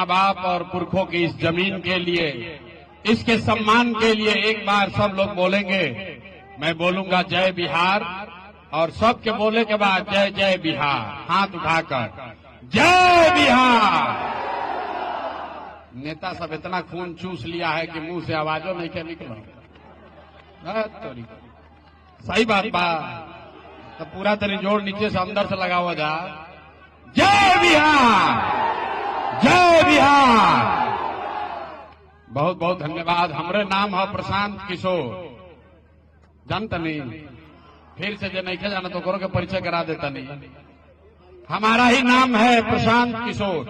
माँ बाप और पुरखों की इस जमीन के लिए, इसके सम्मान के लिए एक बार सब लोग बोलेंगे। मैं बोलूंगा जय बिहार, और सबके बोले के बाद जय जय बिहार, हाथ उठाकर जय बिहार। नेता सब इतना खून चूस लिया है कि मुंह से आवाजों नहीं क्या निकला। सही बात बा, तो पूरा तेरी जोड़ नीचे से अंदर से लगा हुआ जा। जय बिहार, जय बिहार। बहुत बहुत धन्यवाद। हमरे नाम है प्रशांत किशोर, जानता नहीं, फिर से जो नहीं जाना तो करो के परिचय करा देता नहीं। हमारा ही नाम है प्रशांत किशोर,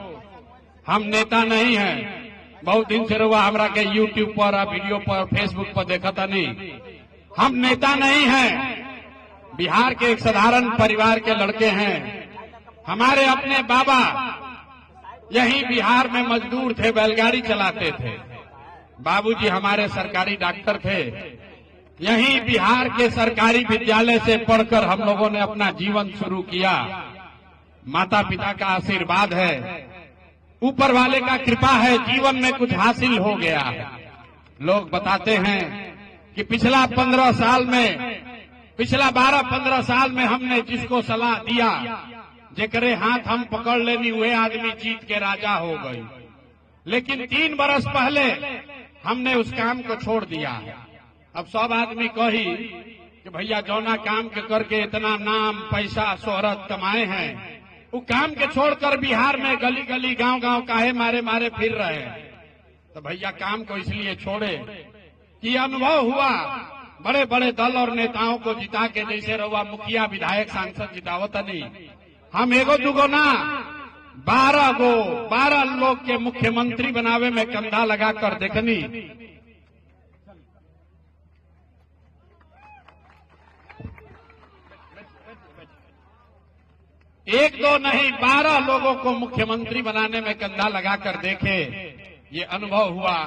हम नेता नहीं हैं। बहुत दिन से रहुआ हमरा के यूट्यूब पर, वीडियो पर, फेसबुक पर देखा था नहीं। हम नेता नहीं हैं, बिहार के एक साधारण परिवार के लड़के हैं। हमारे अपने बाबा यही बिहार में मजदूर थे, बैलगाड़ी चलाते थे। बाबूजी हमारे सरकारी डॉक्टर थे। यही बिहार के सरकारी विद्यालय से पढ़कर हम लोगों ने अपना जीवन शुरू किया। माता पिता का आशीर्वाद है, ऊपर वाले का कृपा है, जीवन में कुछ हासिल हो गया है। लोग बताते हैं कि पिछला 15 साल में, पिछला 12-15 साल में हमने जिसको सलाह दिया, जेकरे हाथ हम पकड़ लेनी, हुए आदमी जीत के राजा हो गई। लेकिन 3 बरस पहले हमने उस काम को छोड़ दिया है। अब सब आदमी कही कि भैया जौना काम के करके इतना नाम, पैसा, शोहरत कमाए हैं, वो काम के छोड़कर बिहार में गली गली, गांव गांव काहे मारे मारे फिर रहे हैं। तो भैया काम को इसलिए छोड़े कि अनुभव हुआ बड़े बड़े दल और नेताओं को जिता के, जैसे रहुआ मुखिया, विधायक, सांसद जितावत नहीं। हम एगो दुगो ना, 12 लोग के मुख्यमंत्री बनावे में कंधा लगाकर देखनी। एक दो नहीं, 12 लोगों को मुख्यमंत्री बनाने में कंधा लगाकर देखे। ये अनुभव हुआ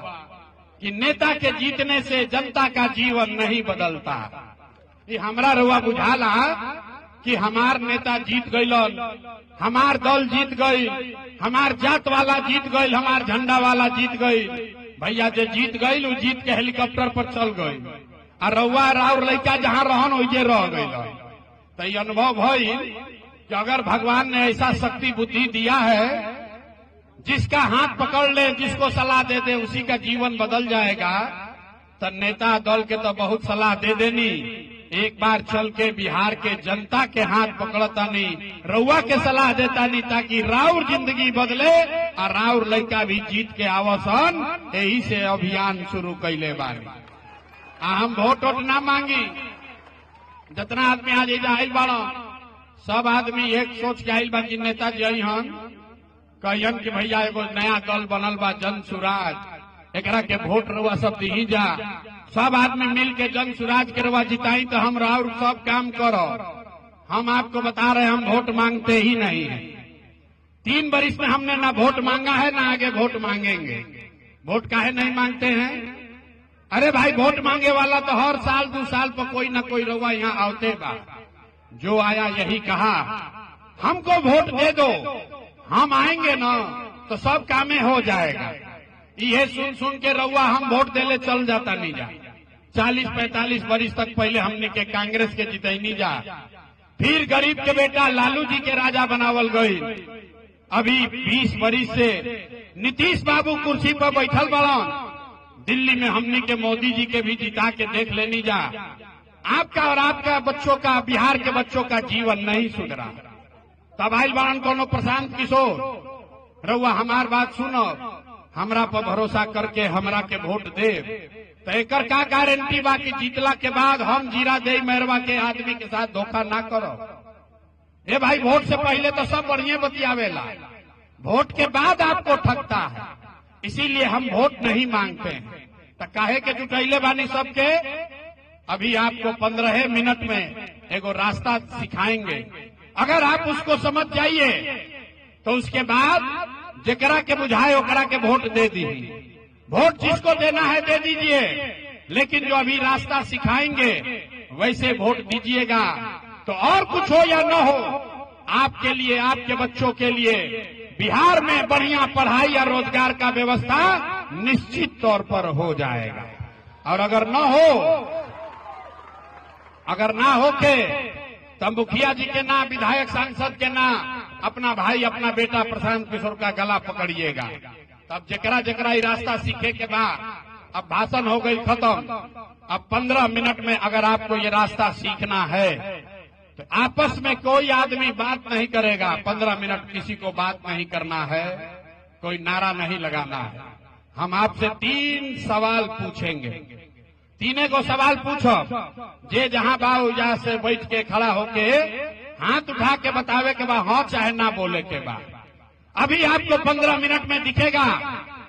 कि नेता के जीतने से जनता का जीवन नहीं बदलता। ये हमरा रहुआ बुझाला कि हमार नेता जीत गइलन, हमार दल जीत गई, हमार जात वाला जीत गई, हमार झंडा वाला जीत गई। भैया जो जीत गई, वो जीत के हेलीकॉप्टर पर चल गई, और रउआ राउर लड़का जहां रहन वही रह गई। तो ये अनुभव भइल कि अगर भगवान ने ऐसा शक्ति बुद्धि दिया है, जिसका हाथ पकड़ ले, जिसको सलाह दे दे, उसी का जीवन बदल जाएगा। तो नेता दल के तो बहुत सलाह दे देनी, एक बार चल के बिहार के जनता के हाथ पकड़ता नहीं, रउआ के सलाह देता नहीं, ताकि राउर जिंदगी बदले और राउर लड़का भी जीत के आवसन। यही से अभियान शुरू कैले बानी। हम वोट ना मांगी। जितना आदमी आज आयल बाड़ो, सब आदमी एक सोच के आयल बा कि नेताजी अहन कहन कि भैया एगो नया दल बनल बा, जन सुराज, एकरा के वोट रउआ सब दी जा। सब आदमी मिल के जन सुराज के रउआ जिताई तो हम राउर सब काम करो। हम आपको बता रहे हैं, हम वोट मांगते ही नहीं है। 3 बरिस में हमने ना वोट मांगा है, ना आगे वोट मांगेंगे। वोट काहे नहीं मांगते हैं? अरे भाई, वोट मांगे वाला तो हर साल 2 साल पर कोई ना कोई रउआ यहाँ आवते बा। जो आया यही कहा, हमको वोट दे दो, हम आएंगे ना तो सब कामें हो जाएगा। ये सुन के रउआ हम वोट देले चल जाता नहीं जा। 40-45 बरिस तक पहले हमने के कांग्रेस के जितैनी जा, फिर गरीब के बेटा लालू जी के राजा बनावल गई। अभी 20 बरिस से नीतीश बाबू कुर्सी पर बैठल बड़न। दिल्ली में हमने के मोदी जी के भी जिता के देख लेनी जा। आपका और आपका बच्चों का, बिहार के बच्चों का जीवन नहीं सुधरा। तब आइल बड़न कोनो प्रशांत किशोर, रउआ हमार बात सुनो, हमरा पर भरोसा करके हमरा के वोट दे। तो एकर का गारंटी बा कि जीतला के बाद हम जीरा दे मेहरबा के आदमी के साथ धोखा ना करो। ए भाई, वोट से पहले तो सब बढ़िया बतियावेला, वोट के बाद आपको ठगता है। इसीलिए हम वोट नहीं मांगते हैं। तो काहे के जुटैले बानी सबके। अभी आपको 15 मिनट में एगो रास्ता सिखाएंगे। अगर आप उसको समझ जाइए तो उसके बाद जेकरा के बुझाए ओकरा के वोट दे दीजिए। वोट जिसको देना है दे दीजिए, लेकिन जो अभी रास्ता सिखाएंगे वैसे वोट दीजिएगा। तो और कुछ हो या न हो, आपके लिए, आपके बच्चों के लिए बिहार में बढ़िया पढ़ाई और रोजगार का व्यवस्था निश्चित तौर पर हो जाएगा। और अगर ना हो के तब मुखिया जी के ना, विधायक सांसद के ना, अपना भाई अपना बेटा प्रशांत किशोर का गला पकड़िएगा। तब जकरा जकरा ये रास्ता सीखे के बाद, अब भाषण हो गई खत्म। अब 15 मिनट में अगर आपको ये रास्ता सीखना है तो आपस में कोई आदमी बात नहीं करेगा। 15 मिनट किसी को बात नहीं करना है, कोई नारा नहीं लगाना है। हम आपसे 3 सवाल पूछेंगे। तीने को सवाल पूछो, जे जहां बाऊ जहां से बैठ के खड़ा होके हाथ उठा के बतावे के बाद हाँ चाहे ना बोले के बाद। अभी आपको 15 मिनट में दिखेगा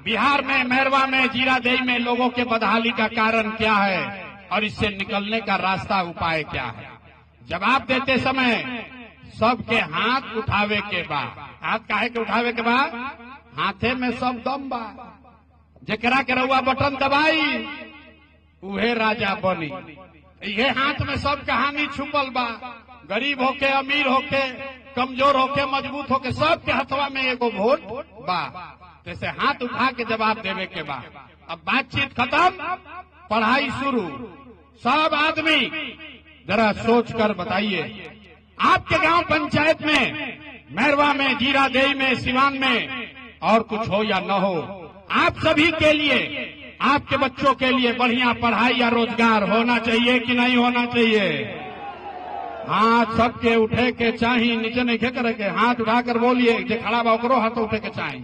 बिहार में, मैरवा में, जीरादेई में लोगों के बदहाली का कारण क्या है और इससे निकलने का रास्ता, उपाय क्या है। जवाब देते समय सबके हाथ उठावे के बाद, हाथ काहे के उठावे के बाद, हाथे में सब दम बा। जेकरा के रउआ बटन दबाई उहे राजा बनी। ये हाथ में सब कहानी छुपल बा। गरीब होके, अमीर होके, कमजोर होके, मजबूत होके, सबके हथवा में एगो वोट बा। जैसे हाथ उठा के जवाब देवे के बाद अब बातचीत खत्म, पढ़ाई शुरू। सब आदमी जरा सोच कर बताइए, आपके गांव पंचायत में, मैरवा में, जीरादेई में, सिवान में और कुछ हो या न हो, आप सभी के लिए, आपके बच्चों के लिए बढ़िया पढ़ाई या रोजगार होना चाहिए कि नहीं होना चाहिए? हाथ सबके उठे के चाहिए, नीचे नहीं करे के, हाथ उठाकर बोलिए। जे खड़ा बा ओकरो हाथ उठे के चाहिए,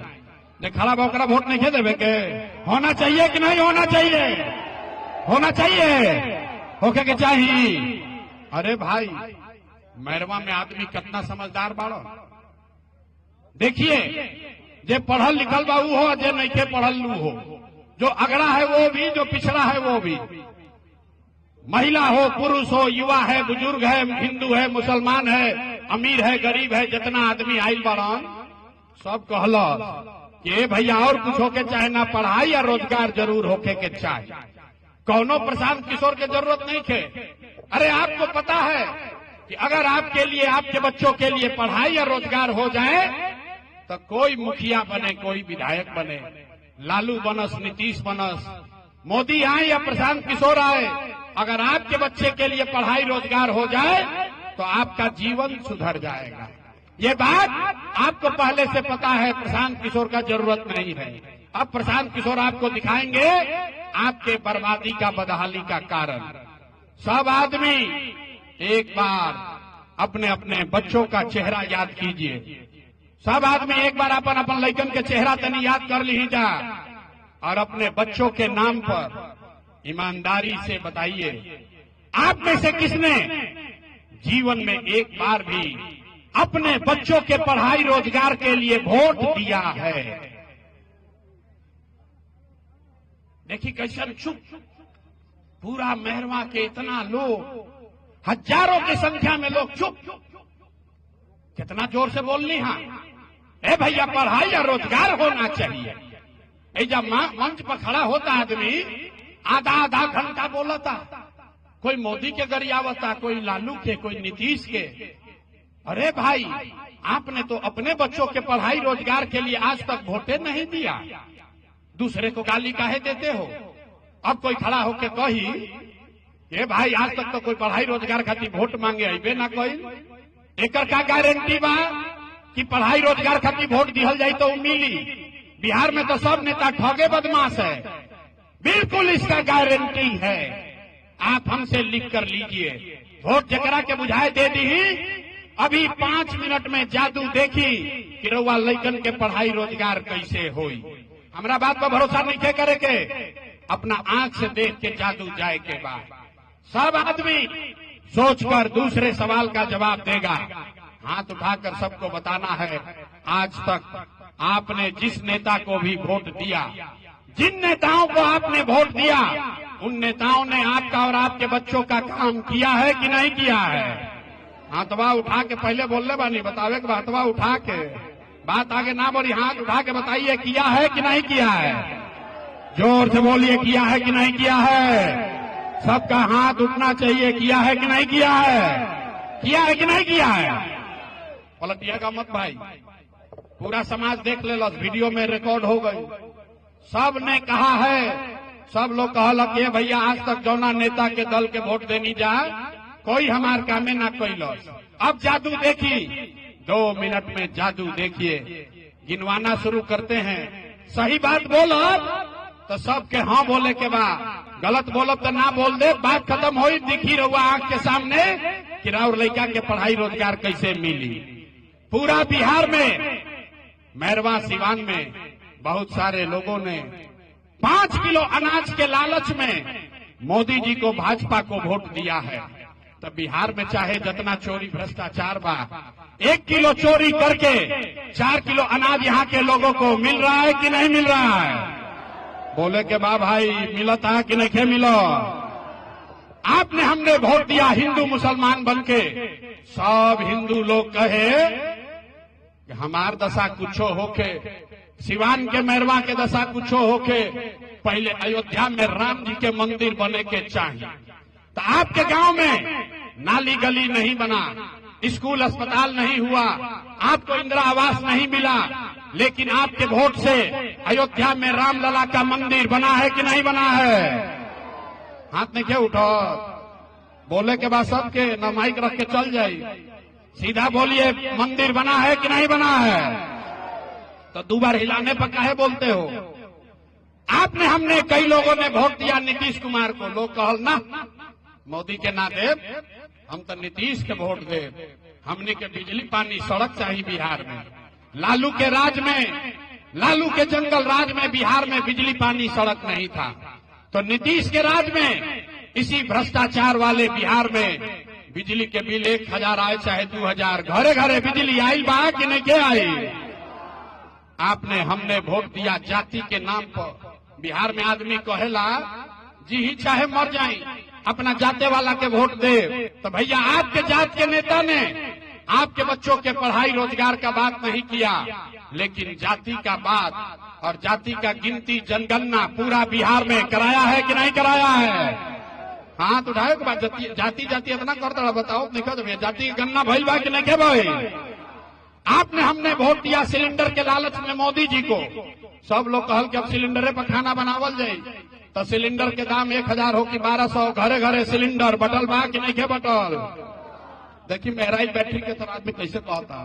जे खड़ा बा ओकरा वोट नहीं देवे के। होना चाहिए कि नहीं होना चाहिए? होना चाहिए, होके के चाहिए। अरे भाई, मैरवा में आदमी कितना समझदार बाड़ो। देखिए, जे पढ़ल लिखल बा वो हो, जे नहीं के पढ़ल लू हो, जो अगड़ा है वो भी, जो पिछड़ा है वो भी, महिला हो, पुरुष हो, युवा है, बुजुर्ग है, हिंदू है, मुसलमान है, अमीर है, गरीब है, जितना आदमी आइल बाड़न सब कहला कि भैया और कुछ होके चाहे ना, पढ़ाई या रोजगार जरूर होके के चाहे। कौनो प्रशांत किशोर के जरूरत नहीं थे। अरे आपको पता है कि अगर आपके लिए, आपके बच्चों के लिए पढ़ाई या रोजगार हो जाए तो कोई मुखिया बने, कोई विधायक बने, लालू बनस, नीतीश बनस, मोदी आए या प्रशांत किशोर आए, अगर आपके बच्चे के लिए पढ़ाई रोजगार हो जाए तो आपका जीवन सुधर जाएगा। ये बात आपको पहले से पता है, प्रशांत किशोर का जरूरत नहीं है। अब प्रशांत किशोर आपको दिखाएंगे आपके बर्बादी का, बदहाली का कारण। सब आदमी एक बार अपने अपने बच्चों का चेहरा याद कीजिए। सब आदमी एक बार अपन अपन लड़कन के चेहरा तनी याद कर लीजा और अपने बच्चों के नाम पर ईमानदारी से बताइए, आप में से किसने जीवन में एक बार भी अपने बच्चों के पढ़ाई रोजगार के लिए वोट दिया है? देखिए कैसन चुप, पूरा मैरवा के इतना लोग, हजारों की संख्या में लोग चुप। कितना जोर से बोलनी है, ए भैया पढ़ाई या रोजगार होना चाहिए। जब मंच पर खड़ा होता आदमी आधा आधा घंटा बोलता, कोई मोदी के गरियावता, कोई लालू के, कोई नीतीश के। अरे भाई, आपने तो अपने बच्चों के पढ़ाई रोजगार के लिए आज तक वोटे नहीं दिया, दूसरे को गाली काहे देते हो? अब कोई खड़ा होके कही ये भाई आज तक तो कोई पढ़ाई रोजगार खातिर वोट मांगे अबे ना कोई, एकर का गारंटी बा कि पढ़ाई रोजगार खातिर वोट दिहल जाई तो मिली? बिहार में तो सब नेता ठगे बदमाश है, बिल्कुल इसका गारंटी है। आप हमसे लिख कर लीजिए, वोट जकरा के बुझाए दे दी। अभी 5 मिनट में जादू देखी कि रउआ लइकन के पढ़ाई रोजगार कैसे होई। हमरा बात पर भरोसा नहीं थे करे के, अपना आंख से देख के जादू जाए के बाद सब आदमी सोचकर दूसरे सवाल का जवाब देगा। हाथ उठाकर सबको बताना है, आज तक आपने जिस नेता को भी वोट दिया, जिन नेताओं को आपने वोट दिया, उन नेताओं ने आपका और आपके बच्चों का काम किया है कि नहीं किया है? हाथवा उठा के पहले बोलने बानी, बतावे के हाथवा उठा के, बात आगे ना बोली, हाथ उठा के बताइए किया है कि नहीं किया है? जोर से बोलिए, किया है कि नहीं किया है? सबका हाथ उठना चाहिए, किया है कि नहीं किया है? किया है कि नहीं किया है? पलटिया का मत भाई, पूरा समाज देख ले, वीडियो में रिकॉर्ड हो गई। सब ने कहा है, सब लोग कहलक ये भैया आज तक जौना नेता के दल के वोट देनी जा कोई हमार कामे ना कैलस। अब जादू देखी, 2 मिनट में जादू देखिए। गिनवाना शुरू करते हैं, सही बात बोलब तो सबके हाँ बोले के बाद, गलत बोलब तो ना बोल दे, बात खत्म होई। दिखी रहुआ आंख के सामने कि राउर लड़का के पढ़ाई रोजगार कैसे मिली। पूरा बिहार में, मैरवा सिवान में बहुत सारे लोगों ने 5 किलो अनाज के लालच में मोदी जी को, भाजपा को वोट दिया है। तो बिहार में चाहे जितना चोरी भ्रष्टाचार बा, 1 किलो चोरी करके 4 किलो अनाज यहाँ के लोगों को मिल रहा है कि नहीं मिल रहा है? बोले के बा भाई, मिलता है कि नहीं मिलो? आपने हमने वोट दिया हिंदू मुसलमान बनके। सब हिंदू लोग कहे कि हमार दशा कुछो होके, सिवान के मैरवा के दशा कुछो होके, पहले अयोध्या में राम जी के मंदिर बने के चाहिए। तो आपके गांव में नाली गली नहीं बना, स्कूल अस्पताल नहीं हुआ, आपको इंदिरा आवास नहीं मिला, लेकिन आपके वोट से अयोध्या में रामलला का मंदिर बना है कि नहीं बना है? हाथ में क्या उठो, बोले के बाद सबके न माइक रख के चल जाए, सीधा बोलिए मंदिर बना है कि नहीं बना है? तो 2 बार हिलाने पर काहे बोलते हो? आपने हमने कई लोगों ने वोट दिया नीतीश कुमार को। लोग कहल ना मोदी के ना दे, हम तो नीतीश के वोट दे, हमने के बिजली पानी सड़क चाहिए बिहार में। लालू के राज में, लालू के जंगल राज में बिहार में बिजली पानी सड़क नहीं था। तो नीतीश के राज में, इसी भ्रष्टाचार वाले बिहार में बिजली के बिल 1000 आए चाहे 2000, घरे घरे बिजली आई बा कि नहीं के आई? आपने हमने वोट दिया जाति के नाम पर। बिहार में आदमी कहेला जी ही चाहे मर जाए अपना जाते वाला के वोट दे। तो भैया आपके जात के नेता ने आपके बच्चों के पढ़ाई रोजगार का बात नहीं किया, लेकिन जाति का बात और जाति का गिनती जनगणना पूरा बिहार में कराया है कि नहीं कराया है? हाथ उठाओ के बाद जाति जाति इतना करता बताओ, निकल तो जाति की गणना भइल बा कि नहीं के भाई? आपने हमने वोट दिया सिलेंडर के लालच में मोदी जी को। सब लोग कहल कि अब सिलेंडरे पर खाना बनावल जाए, तो सिलेंडर के दाम 1000 हो कि 1200, घरे घरे सिलेंडर बटल बा कि नहीं के बटल? देखिए महराई बैटरी के तरह आदमी कैसे कहता,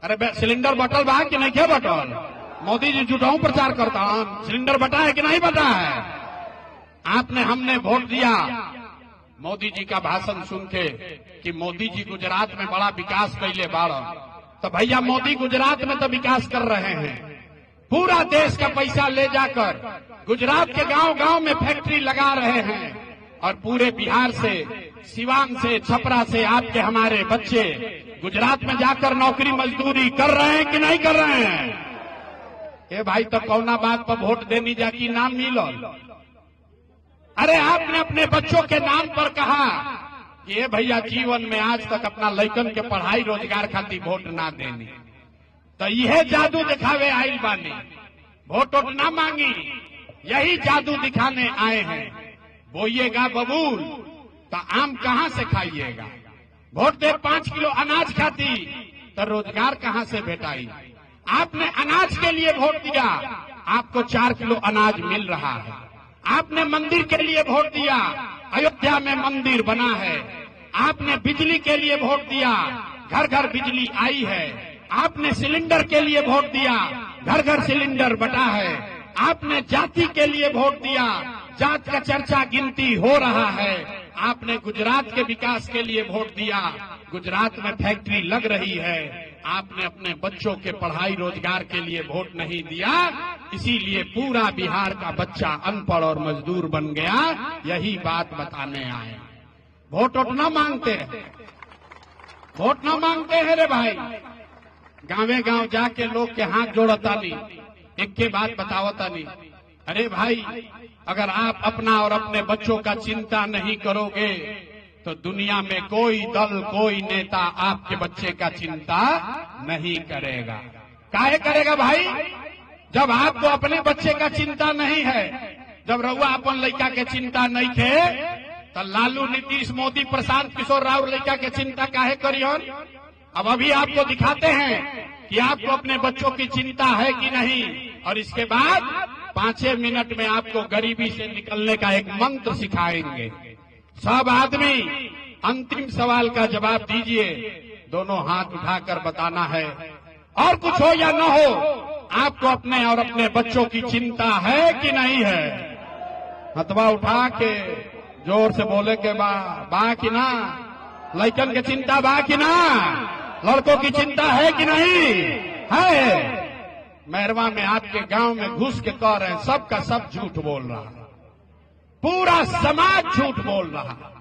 अरे सिलेंडर बटल बा कि नहीं के बटल? मोदी जी झूठाऊ प्रचार करता, सिलेंडर बटा है कि नहीं बटा है? आपने हमने वोट दिया मोदी जी का भाषण सुन के कि मोदी जी गुजरात में बड़ा विकास कैले बाड़ा। तो भैया मोदी गुजरात में तो विकास कर रहे हैं, पूरा देश का पैसा ले जाकर गुजरात के गांव गांव में फैक्ट्री लगा रहे हैं, और पूरे बिहार से, सिवान से, छपरा से आपके हमारे बच्चे गुजरात में जाकर नौकरी मजदूरी कर रहे हैं कि नहीं कर रहे हैं? ए भाई तो कौना बात पर वोट देनी जाकी नाम मिलल? अरे आपने अपने बच्चों के नाम पर कहा कि ये भैया जीवन में आज तक अपना लड़कन के पढ़ाई रोजगार खातिर वोट ना देनी। तो यह जादू दिखावे आइल बानी, वोट ना मांगी, यही जादू दिखाने आए हैं। बोइएगा बबूल तो आम कहां से खाइएगा? वोट दे 5 किलो अनाज खाती तो रोजगार कहां से भेटाई? आपने अनाज के लिए वोट दिया, आपको 4 किलो अनाज मिल रहा है। आपने मंदिर के लिए वोट दिया, अयोध्या में मंदिर बना है। आपने बिजली के लिए वोट दिया, घर घर बिजली आई है। आपने सिलेंडर के लिए वोट दिया, घर घर सिलेंडर बटा है। आपने जाति के लिए वोट दिया, जात का चर्चा गिनती हो रहा है। आपने गुजरात के विकास के लिए वोट दिया, गुजरात में फैक्ट्री लग रही है। आपने अपने बच्चों के पढ़ाई रोजगार के लिए वोट नहीं दिया, इसीलिए पूरा बिहार का बच्चा अनपढ़ और मजदूर बन गया। यही बात बताने आए। वोट ना मांगते हैं, वोट ना मांगते हैं रे भाई। गांवे गांव जाके लोग के हाथ जोड़ता नहीं, एक के बात बतावता नहीं। अरे भाई, अगर आप अपना और अपने बच्चों का चिंता नहीं करोगे तो दुनिया में कोई दल, कोई नेता आपके बच्चे का चिंता नहीं करेगा। काहे करेगा भाई? जब आपको अपने बच्चे का चिंता नहीं है, जब रउआ अपन लड़का के चिंता नहीं थे, तो लालू, नीतीश, मोदी, प्रशांत किशोर राव लड़का के चिंता काहे करियन? अब अभी आपको दिखाते हैं कि आपको अपने बच्चों की चिंता है कि नहीं, और इसके बाद 5 मिनट में आपको गरीबी से निकलने का एक मंत्र सिखाएंगे। सब आदमी अंतिम सवाल का जवाब दीजिए, दोनों हाथ उठाकर बताना है, और कुछ हो या न हो आपको अपने और अपने बच्चों की चिंता है कि नहीं है। हथवा उठा के जोर से बोले के बा कि ना, लड़कन की चिंता बा कि ना, लड़कों की चिंता है कि नहीं है। मेहरवा में आपके गांव में घुस के कह रहे हैं सबका सब झूठ बोल रहा, पूरा समाज झूठ बोल रहा।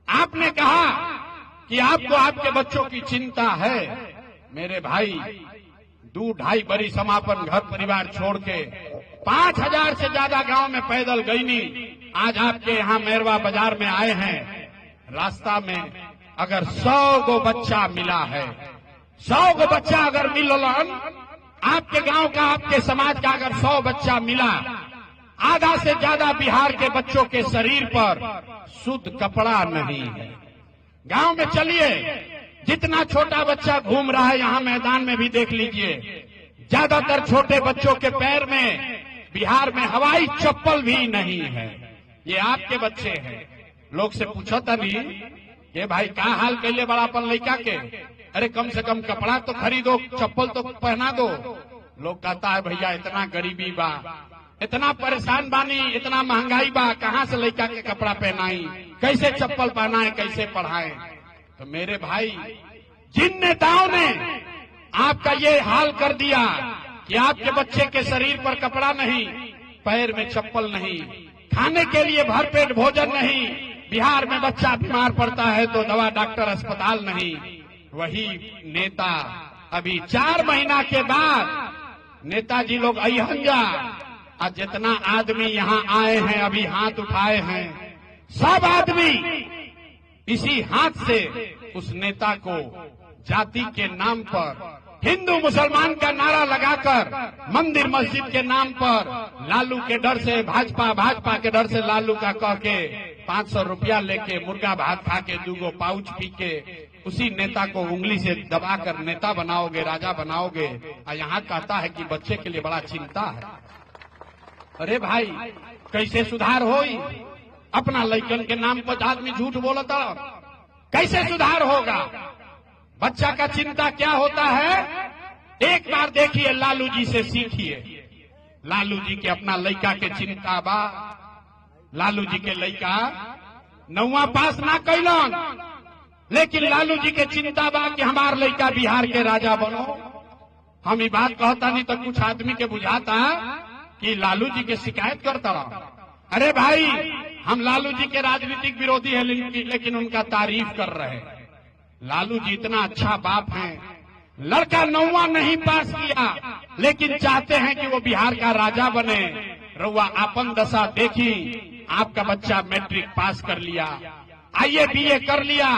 आपने कहा कि आपको आपके बच्चों की चिंता है। मेरे भाई 2-2.5 बरी समापन घर परिवार छोड़ के 5000 से ज्यादा गांव में पैदल गई नहीं। आज आपके यहाँ मेहरवा बाजार में आए हैं, रास्ता में अगर 100 गो बच्चा मिला है, 100 गो बच्चा अगर मिलन, आपके गांव का आपके समाज का अगर 100 बच्चा मिला, आधा से ज्यादा बिहार के बच्चों के शरीर पर शुद्ध कपड़ा नहीं है। गांव में चलिए, जितना छोटा बच्चा घूम रहा है यहाँ मैदान में भी देख लीजिए, ज्यादातर छोटे बच्चों के पैर में बिहार में हवाई चप्पल भी नहीं है। ये आपके बच्चे हैं। लोग से पूछो तभी कि भाई क्या हाल के लिए बड़ापन लड़का के, अरे कम से कम कपड़ा तो खरीदो, चप्पल तो पहना दो। लोग कहता है भैया इतना गरीबी बा, इतना परेशान बानी, इतना महंगाई बा, कहाँ से लड़का के कपड़ा पहनाई, कैसे चप्पल पहनाए, कैसे पढ़ाए। तो मेरे भाई, जिन नेताओं ने आपका ये हाल कर दिया कि आपके बच्चे के शरीर पर कपड़ा नहीं, पैर में चप्पल नहीं, खाने के लिए भरपेट भोजन नहीं, बिहार में बच्चा बीमार पड़ता है तो दवा डॉक्टर अस्पताल नहीं, वही नेता अभी 4 महीना के बाद नेताजी लोग अहंजा, आज जितना आदमी यहाँ आए हैं अभी हाथ उठाए हैं, सब आदमी इसी हाथ से उस नेता को जाति के नाम पर, हिंदू मुसलमान का नारा लगाकर, मंदिर मस्जिद के नाम पर, लालू के डर से भाजपा, भाजपा के डर से लालू का कह के 500 रुपया लेके मुर्गा भात खा के 2 गो पाउच पी के उसी नेता को उंगली से दबाकर नेता बनाओगे, राजा बनाओगे, और यहाँ कहता है कि बच्चे के लिए बड़ा चिंता है। अरे भाई, कैसे सुधार होई? अपना लड़कन के नाम पर आदमी झूठ बोलता, कैसे सुधार होगा? बच्चा का चिंता क्या होता है? एक बार देखिए, लालू जी से सीखिए। लालू जी के अपना लड़का के चिंता बा। लालू जी के लड़का 9वां पास ना कैलन, लेकिन लालू जी के चिंता बा कि हमार लड़का बिहार के राजा बनो। हम ये बात कहता नहीं तो कुछ आदमी के बुझाता कि लालू जी के शिकायत करता रहा। अरे भाई, हम लालू जी के राजनीतिक विरोधी है, लेकिन उनका तारीफ कर रहे हैं। लालू जी इतना अच्छा बाप हैं, लड़का 9वां नहीं पास किया, लेकिन चाहते हैं कि वो बिहार का राजा बने। रउआ आपन दशा देखी, आपका बच्चा मैट्रिक पास कर लिया, IAA BA कर लिया,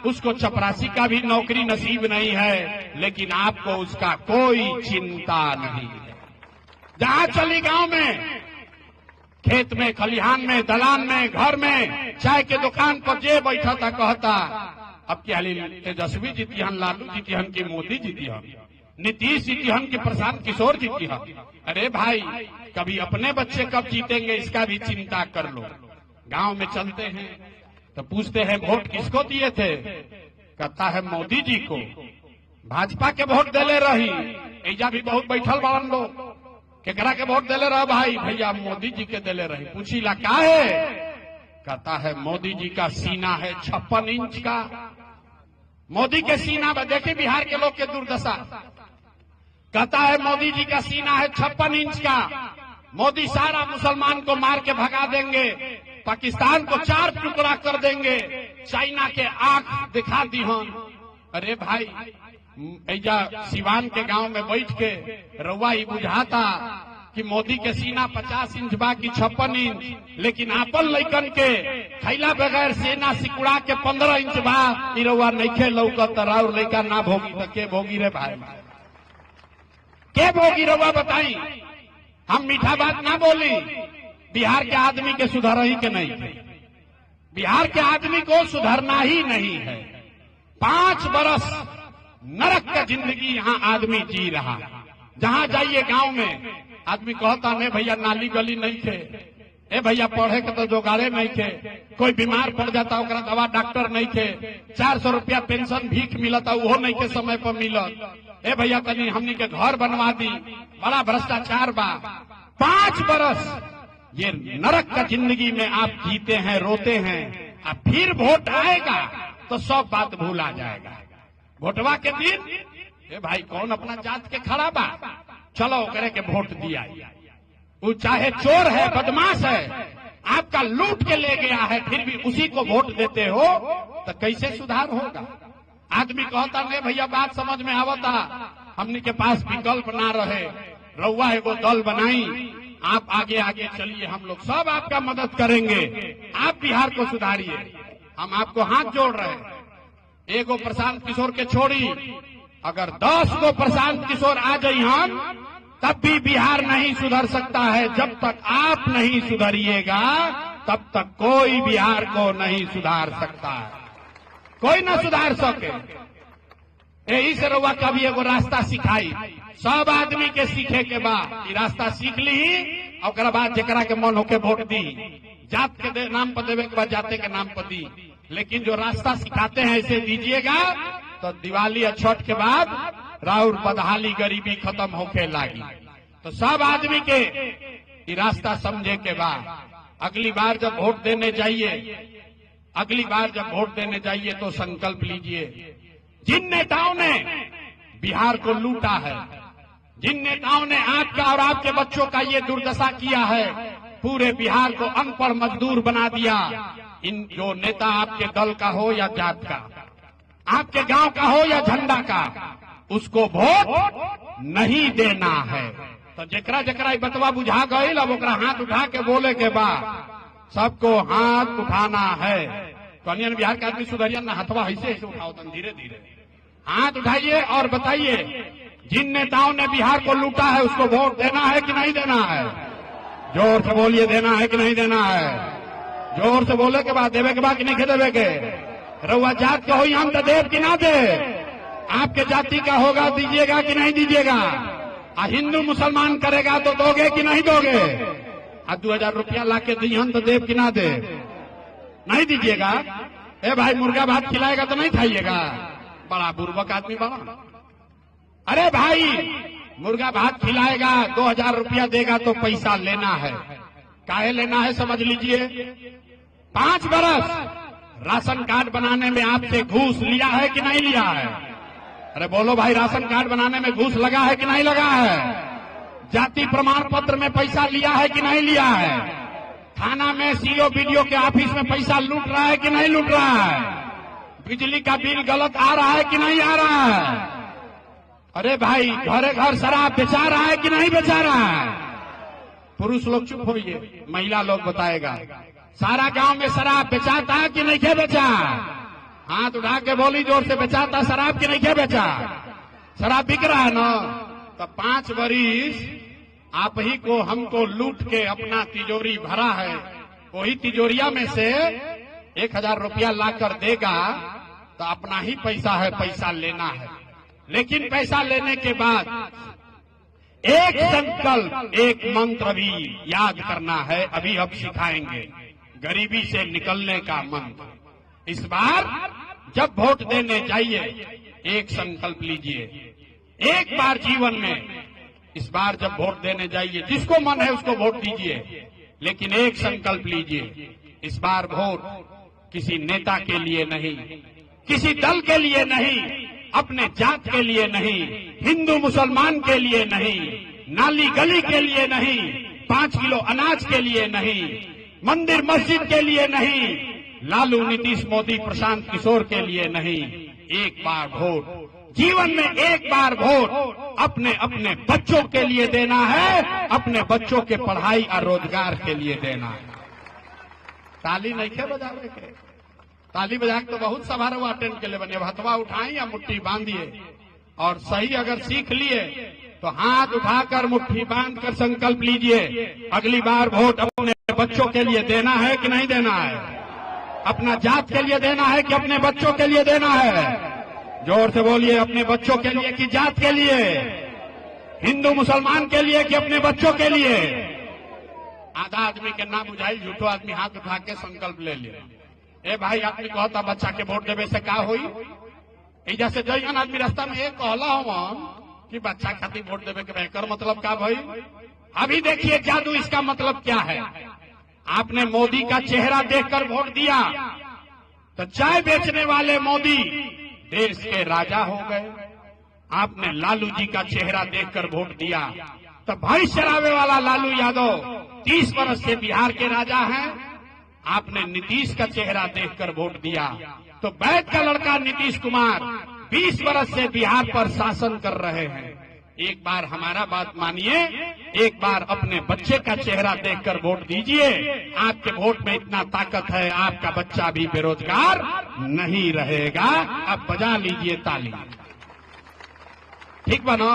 उसको चपरासी का भी नौकरी नसीब नहीं है, लेकिन आपको उसका कोई चिंता नहीं है। जहां चली गांव में, खेत में, खलिहान में, दलान में, घर में, चाय के दुकान पर जे बैठा था कहता अब क्या तेजस्वी जीतिहन, लालू जीतिहन की मोदी जीतिहन, नीतीश जीतिहन की प्रशांत किशोर जीतिहन। अरे भाई, कभी अपने बच्चे कब जीतेंगे इसका भी चिंता कर लो। गांव में चलते हैं तो पूछते हैं वोट किसको दिए थे? कहता है मोदी जी को। भाजपा के वोट देले रही, ऐजा भी बहुत बैठल बाड़न लोग, केकरा के वोट देले रह भाई? भैया मोदी जी के देले रही। पूछीला का है? कहता है मोदी जी का सीना है 56 इंच का। मोदी के सीना में देखिए बिहार के लोग के दुर्दशा। कहता है मोदी जी का सीना है 56 इंच का, मोदी सारा मुसलमान को मार के भगा देंगे, पाकिस्तान को 4 टुकड़ा कर देंगे, चाइना के आंख दिखा दी हम। अरे भाई, ऐजा सिवान के गांव में बैठ के रउआ ही बुझाता कि मोदी के सीना 50 इंच बा कि 56 इंच, लेकिन आपन लइकन के खैला बगैर सेना सिकुड़ा के 15 इंच बा। ई रउआ नइखे लौकत, और लइका ना भोगी तो के भोगी रे भाई? के भोगी रउआ बताई? हम मीठा बात ना बोली, बिहार के आदमी के सुधर ही के नहीं थे। बिहार के आदमी को सुधरना ही नहीं है। 5 बरस नरक का जिंदगी यहाँ आदमी जी रहा। जहाँ जाइए गांव में आदमी कहता नहीं भैया नाली गली नहीं थे, ए भैया पढ़े के तो जोगाड़े नहीं थे, कोई बीमार पड़ जाता ओकरा दवा डॉक्टर नहीं थे, 400 रुपया पेंशन भीख मिलता वो नहीं के समय पर मिलत, ए भैया तनी हमनी के घर बनवा दी, बड़ा भ्रष्टाचार बा। 5 बरस ये नरक का जिंदगी में आप जीते हैं, रोते हैं, अब फिर वोट आएगा तो सब बात भूल आ जाएगा। वोटवा के दिन ए भाई कौन अपना जात के खड़ा बा, चलो करे के वोट दिया। वो चाहे चोर है, बदमाश है, आपका लूट के ले गया है, फिर भी उसी को वोट देते हो तो कैसे सुधार होगा। आदमी कहता नहीं भैया बात समझ में आवता, हमने के पास विकल्प ना रहे, रउआ एगो दल बनाई, आप आगे आगे चलिए, हम लोग सब आपका मदद करेंगे, आप बिहार को सुधारिए, हम आपको हाथ जोड़ रहे हैं। एगो प्रशांत किशोर के छोड़ी, अगर 10 को प्रशांत किशोर आ जाई हम तब भी बिहार नहीं सुधर सकता है। जब तक आप नहीं सुधरिएगा तब तक कोई बिहार को नहीं सुधार सकता है, कोई न सुधार सके। यही से रउआ कभी एगो रास्ता सिखाई, सब आदमी के सीखे के बाद रास्ता सीख ली, और बाद जरा के मन होके वोट दी, जात के नाम पर देवे के बाद जाते के नाम पर दी। लेकिन जो रास्ता सिखाते हैं ऐसे दीजिएगा तो दिवाली और छठ के बाद राउर बदहाली गरीबी खत्म होके लागी। तो सब आदमी के रास्ता समझे के बाद अगली बार जब वोट देने जाइए, अगली बार जब वोट देने जाइए तो संकल्प लीजिए, जिन नेताओं ने बिहार को लूटा है, जिन नेताओं ने आपका और आपके बच्चों का ये दुर्दशा किया है, पूरे बिहार को अनपढ़ मजदूर बना दिया, इन जो नेता आपके दल का हो या जात का, आपके गांव का हो या झंडा का, उसको वोट नहीं देना है। तो जकरा जकरा बतवा बुझा गई, अब ओकरा हाथ उठा के बोले के बाद सबको हाथ उठाना है। तो अन्य बिहार के आदमी सुधरिया ना, हथवा ऐसे ऐसे उठाओ, तुम धीरे धीरे हाथ उठाइए और बताइए जिन नेताओं ने बिहार को लूटा है उसको वोट देना है कि नहीं देना है। जोर से बोलिए, देना है कि नहीं देना है। जोर से बोले के बाद देवे के बाद कि नहीं देवे के। रउआ जात के हो हम तो देव कि ना दे, आपके जाति का होगा दीजिएगा कि नहीं दीजिएगा। हिंदू मुसलमान करेगा तो दोगे कि नहीं दोगे। 2000 रुपया ला के दिहन तो देव कि ना दे, नहीं दीजिएगा। ए भाई मुर्गा भात खिलाएगा तो नहीं खाइएगा, बड़ा बुर्बक आदमी बड़ा। अरे भाई मुर्गा भात खिलाएगा, 2000 रुपया देगा तो पैसा लेना है, काहे लेना है समझ लीजिए। 5 बरस राशन कार्ड बनाने में आपसे घूस लिया है कि नहीं लिया है। अरे बोलो भाई, राशन कार्ड बनाने में घूस लगा है कि नहीं लगा है। जाति प्रमाण पत्र में पैसा लिया है कि नहीं लिया है। थाना में सीओ बीडीओ के ऑफिस में पैसा लूट रहा है कि नहीं लूट रहा है। बिजली का बिल गलत आ रहा है कि नहीं आ रहा है। अरे भाई घरे घर शराब बेचा रहा है कि नहीं बेचा रहा है। पुरुष लोग चुप होइए, महिला लोग बताएगा। सारा गांव में शराब बेचाता है कि नहीं बेचा। हाथ उठा के बोली जोर से, बेचाता शराब की नहीं बेचा। शराब बिक रहा है ना। तो 5 बरिस आप ही को हमको लूट के अपना तिजोरी भरा है, वही तिजोरिया में से 1000 रुपया लाकर देगा तो अपना ही पैसा है, पैसा लेना है। लेकिन पैसा लेने के बाद एक संकल्प, एक मंत्र भी याद करना है, अभी हम सिखाएंगे, गरीबी से निकलने का मंत्र। इस बार जब वोट देने जाइए एक संकल्प लीजिए, एक बार जीवन में इस बार जब वोट देने जाइए, जिसको मन है उसको वोट दीजिए, लेकिन एक संकल्प लीजिए, इस बार वोट किसी नेता के लिए नहीं, किसी दल के लिए नहीं, अपने जात के लिए नहीं, हिंदू मुसलमान के लिए नहीं, नाली गली के लिए नहीं, 5 किलो अनाज के लिए नहीं, मंदिर मस्जिद के लिए नहीं, लालू नीतीश मोदी प्रशांत किशोर के लिए नहीं। एक बार वोट, जीवन में एक बार वोट अपने अपने बच्चों के लिए देना है, अपने बच्चों के पढ़ाई और रोजगार के लिए देना है। ताली नहीं खे बजावे के, ताली बजा के तो बहुत समारोह अटेंड के लिए बने। हथवा उठाई या मुट्ठी बांधिए, और सही अगर सीख लिए तो हाथ उठाकर मुट्ठी बांधकर संकल्प लीजिए, अगली बार वोट अपने बच्चों के लिए देना है कि नहीं देना है। अपना जात के लिए देना है कि अपने बच्चों के लिए देना है। जोर से बोलिए, अपने बच्चों के लिए कि जात के लिए, हिंदू मुसलमान के लिए कि अपने बच्चों के लिए। आधा आदमी के ना बुझाई, झूठो आदमी हाथ उठा के संकल्प ले लिया। ए भाई, आदमी कहता बच्चा के वोट देवे से का होई? जैसे जैन आदमी रास्ता में एक कहला हम कि बच्चा खातिर वोट देवे के बेहतर मतलब का भाई? अभी देखिए जादू, इसका मतलब क्या है। आपने मोदी का चेहरा देखकर वोट दिया तो चाय बेचने वाले मोदी देश के राजा हो गए। आपने लालू जी का चेहरा देखकर वोट दिया तो भैंस चरावे वाला लालू यादव 30 वर्ष से बिहार के राजा हैं। आपने नीतीश का चेहरा देखकर वोट दिया तो बैठ का लड़का नीतीश कुमार 20 वर्ष से बिहार पर शासन कर रहे हैं। एक बार हमारा बात मानिए, एक बार अपने बच्चे का चेहरा देखकर वोट दीजिए। आपके वोट में इतना ताकत है, आपका बच्चा भी बेरोजगार नहीं रहेगा। अब बजा लीजिए ताली, ठीक बनो?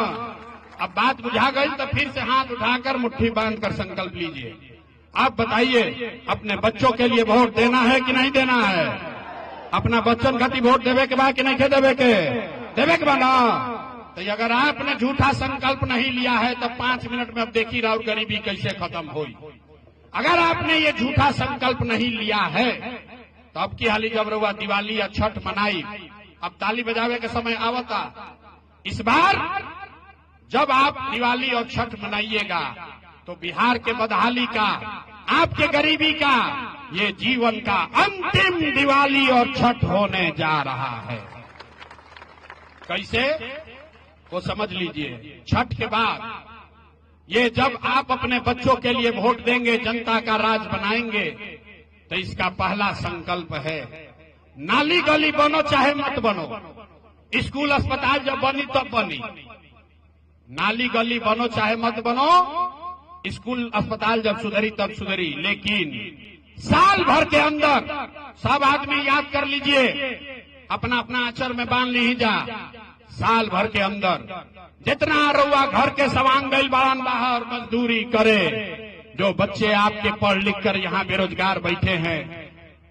अब बात बुझा गई तो फिर से हाथ उठाकर मुट्ठी बांधकर संकल्प लीजिए। आप बताइए, अपने बच्चों के लिए वोट देना है कि नहीं देना है? अपना बच्चन खातिर वोट देवे के बाद कि नहीं देवे के बाद ना? तो अगर आपने झूठा संकल्प नहीं लिया है तो 5 मिनट में अब देखी राउर गरीबी कैसे खत्म हुई। अगर आपने ये झूठा संकल्प नहीं लिया है तो अब की हाली जब रहुआ दिवाली या छठ मनाई, अब ताली बजावे के समय आवता। इस बार जब आप दिवाली और छठ मनाइएगा तो बिहार के बदहाली का, आपके गरीबी का, ये जीवन का अंतिम दिवाली और छठ होने जा रहा है। कैसे? वो समझ लीजिए। छठ के बाद ये जब आप अपने बच्चों के लिए वोट देंगे, जनता का राज बनाएंगे, तो इसका पहला संकल्प है, नाली गली बनो चाहे मत बनो, स्कूल अस्पताल जब बनी तब बनी, नाली गली बनो चाहे मत बनो, स्कूल अस्पताल जब सुधरी तब सुधरी, लेकिन साल भर के अंदर सब आदमी याद कर लीजिए, अपना अपना आचर में बांध ली जा। साल भर के अंदर जितना रउआ घर के सवांग गईल बाड़न बाहर मजदूरी करे, जो बच्चे आपके पढ़ लिख कर यहाँ बेरोजगार बैठे हैं,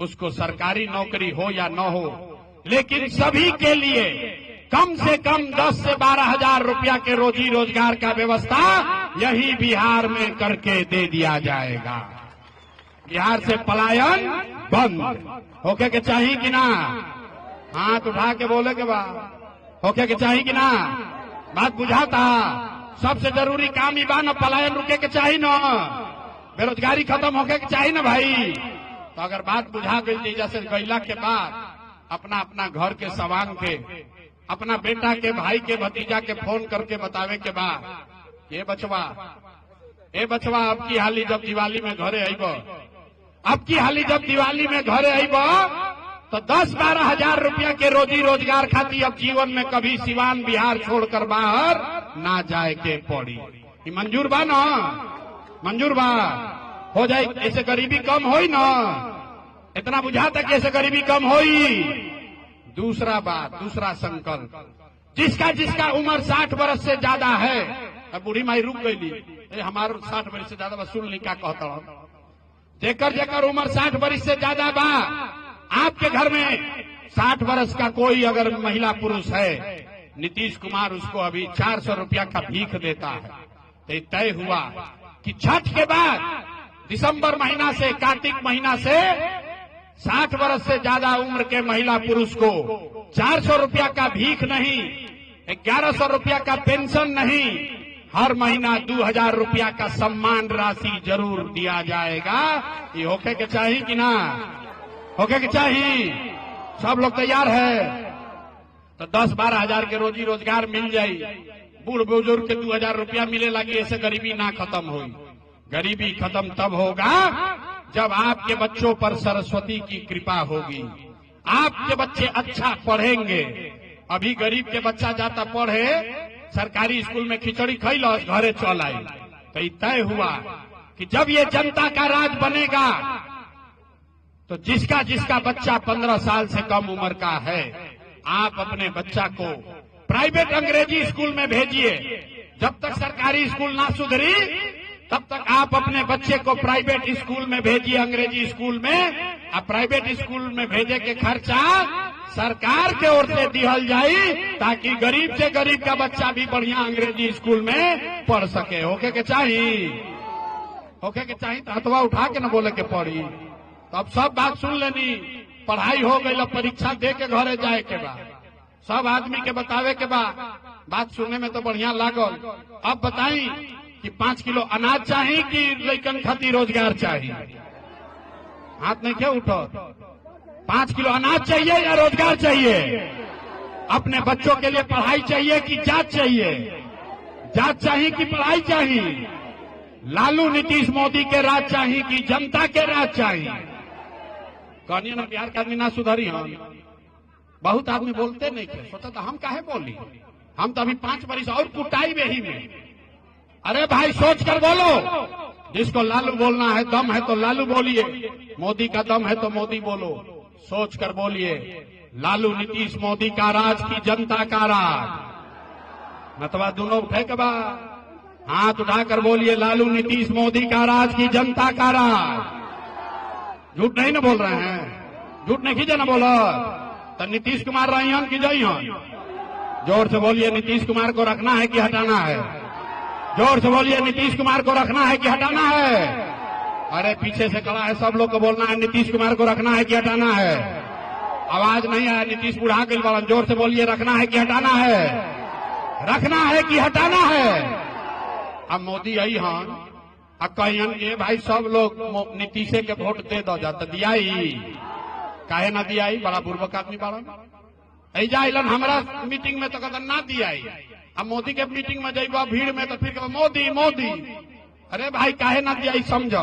उसको सरकारी नौकरी हो या न हो, लेकिन सभी के लिए कम से कम 10 से 12 हजार रुपया के रोजी रोजगार का व्यवस्था यही बिहार में करके दे दिया जाएगा। बिहार से पलायन बंद होके के चाहिए कि ना? हाथ उठा के बोले के बाद होके के चाहिए कि ना? बात बुझाता। सबसे जरूरी काम ही बा न, पलायन रुके के चाहिए न, बेरोजगारी खत्म होके के चाहिए न भाई। तो अगर बात बुझा गई, जैसे गैला के बाद अपना अपना घर के सवांग के, अपना बेटा के, भाई के, भतीजा के फोन करके बतावे के बाद, ये बचवा अब की हाली जब दिवाली में घरे आईब, अब की हाली जब दिवाली में घरे आईब तो 10-12 हजार रुपया के रोजी रोजगार खाती अब जीवन में कभी सिवान बिहार छोड़कर बाहर ना जाए के पड़ी। ये मंजूर बा ना? मंजूर बा? हो जाए, ऐसे गरीबी कम होई ना? इतना बुझाता कि ऐसे गरीबी कम होई। दूसरा बात, दूसरा संकल्प, जिसका उम्र 60 वर्ष से ज्यादा है, अब बूढ़ी माई रुक गई, हमारे 60 वर्ष से ज्यादा बा, सुन ली क्या कहता हूं। जेकर उम्र 60 वर्ष से ज्यादा बा, आपके घर में 60 वर्ष का कोई अगर महिला पुरुष है, नीतीश कुमार उसको अभी 400 रुपया का भीख देता है। तो तय हुआ कि छठ के बाद दिसंबर महीना से, कार्तिक महीना से 60 वर्ष से ज्यादा उम्र के महिला पुरुष को 400 रुपया का भीख नहीं, 1100 रुपया का पेंशन नहीं, हर महीना 2000 रुपया का सम्मान राशि जरूर दिया जाएगा। ये होके के चाहिए कि ना? होके के चाहिए? सब लोग तैयार है? तो 10-12 हजार के रोजी रोजगार मिल जाई, बूढ़ बुजुर्ग के 2000 रुपया मिले लगी, ऐसे गरीबी ना खत्म हुई। गरीबी खत्म तब होगा जब आपके बच्चों पर सरस्वती की कृपा होगी, आपके बच्चे अच्छा पढ़ेंगे। अभी गरीब के बच्चा जाता पढ़े, सरकारी स्कूल में खिचड़ी खैलस, घरे चल आई। तो तय हुआ कि जब ये जनता का राज बनेगा तो जिसका बच्चा 15 साल से कम उम्र का है, आप अपने बच्चा को प्राइवेट अंग्रेजी स्कूल में भेजिए। जब तक सरकारी स्कूल ना सुधरी तब तक आप अपने बच्चे को प्राइवेट स्कूल में भेजिए, अंग्रेजी स्कूल में। अब प्राइवेट स्कूल में भेजे के खर्चा सरकार के ओर से दिहल जाई, ताकि गरीब से गरीब का बच्चा भी बढ़िया अंग्रेजी स्कूल में पढ़ सके। होके के चाहिए, होके के चाहिए तो हथवा उठा के न बोले के पड़ी। तो अब सब बात सुन लेनी, पढ़ाई हो गई, परीक्षा दे के घरे जाए के बाद सब आदमी के बतावे के बाद बात सुनने में तो बढ़िया लागल। अब बताई कि 5 किलो अनाज चाहिए कि लइकन खातिर रोजगार चाहिए? हाथ नहीं क्या उठो। 5 किलो अनाज चाहिए या रोजगार चाहिए? अपने बच्चों के लिए पढ़ाई चाहिए कि जात चाहिए? जात चाहिए कि पढ़ाई चाहिए? लालू नीतीश मोदी के राज चाहिए कि जनता के राज चाहिए? कहनी ना बिहार के आदमी ना सुधरी हम। बहुत आदमी बोलते नहीं थे, सोचा तो हम काहे बोली, हम तो अभी 5 बरिस और कुटाई बेही में। अरे भाई सोच कर बोलो, जिसको लालू बोलना है, दम है तो लालू बोलिए, मोदी का दम है तो मोदी बोलो। सोच कर बोलिए, लालू नीतीश मोदी का राज की जनता का राज? नतवा दोनों उठे के बाद हाथ उठाकर बोलिए, लालू नीतीश मोदी का राज की जनता का राज। झूठ नहीं ना बोल रहे हैं? झूठ नहीं खींचे ना बोलो तो नीतीश कुमार रहियन की जइयन? जोर से बोलिए, नीतीश कुमार को रखना है कि हटाना है? जोर से बोलिए, नीतीश कुमार को रखना है कि हटाना है? अरे पीछे से खड़ा है, सब लोग को बोलना है नीतीश कुमार को रखना है कि हटाना है? आवाज नहीं आया, नीतीश बुढ़ा के बोला। जोर से बोलिए, रखना है कि हटाना है? रखना है कि हटाना है? अब मोदी आई हन आ कहियन ये भाई सब लोग नीतीशे के वोट दे दो जा, तो दियाई काहे ना दियाई? बड़ा बुर्बक आदमी बाड़ा। ऐजा अलन हमारा मीटिंग में तो कहता ना दियाई, अब मोदी के मीटिंग में जाइबा भीड़ में तो फिर कहता मोदी मोदी। अरे भाई काहे ना दियाई समझो।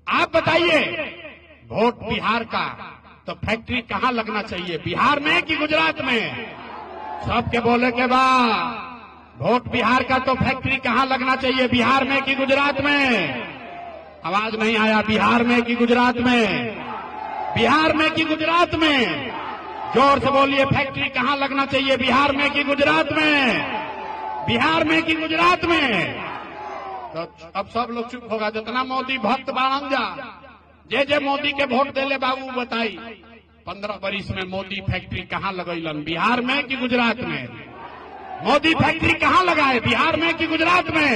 आप बताइए, वोट बिहार का तो फैक्ट्री कहाँ लगना चाहिए, बिहार में कि गुजरात में? सबके बोले के बाद वोट बिहार का तो फैक्ट्री कहाँ लगना चाहिए, बिहार में कि गुजरात में? आवाज नहीं आया, बिहार में कि गुजरात में? बिहार में कि गुजरात में? जोर से बोलिए, फैक्ट्री कहाँ लगना चाहिए, बिहार में कि गुजरात में? बिहार में कि गुजरात में? तो अब सब लोग चुप होगा। जितना मोदी भक्त बाणन जा, जे मोदी के वोट देले बाबू बताई 15 बरिस में मोदी फैक्ट्री कहाँ लगैलन, बिहार में कि गुजरात में? मोदी फैक्ट्री कहाँ लगाए, बिहार में कि गुजरात में?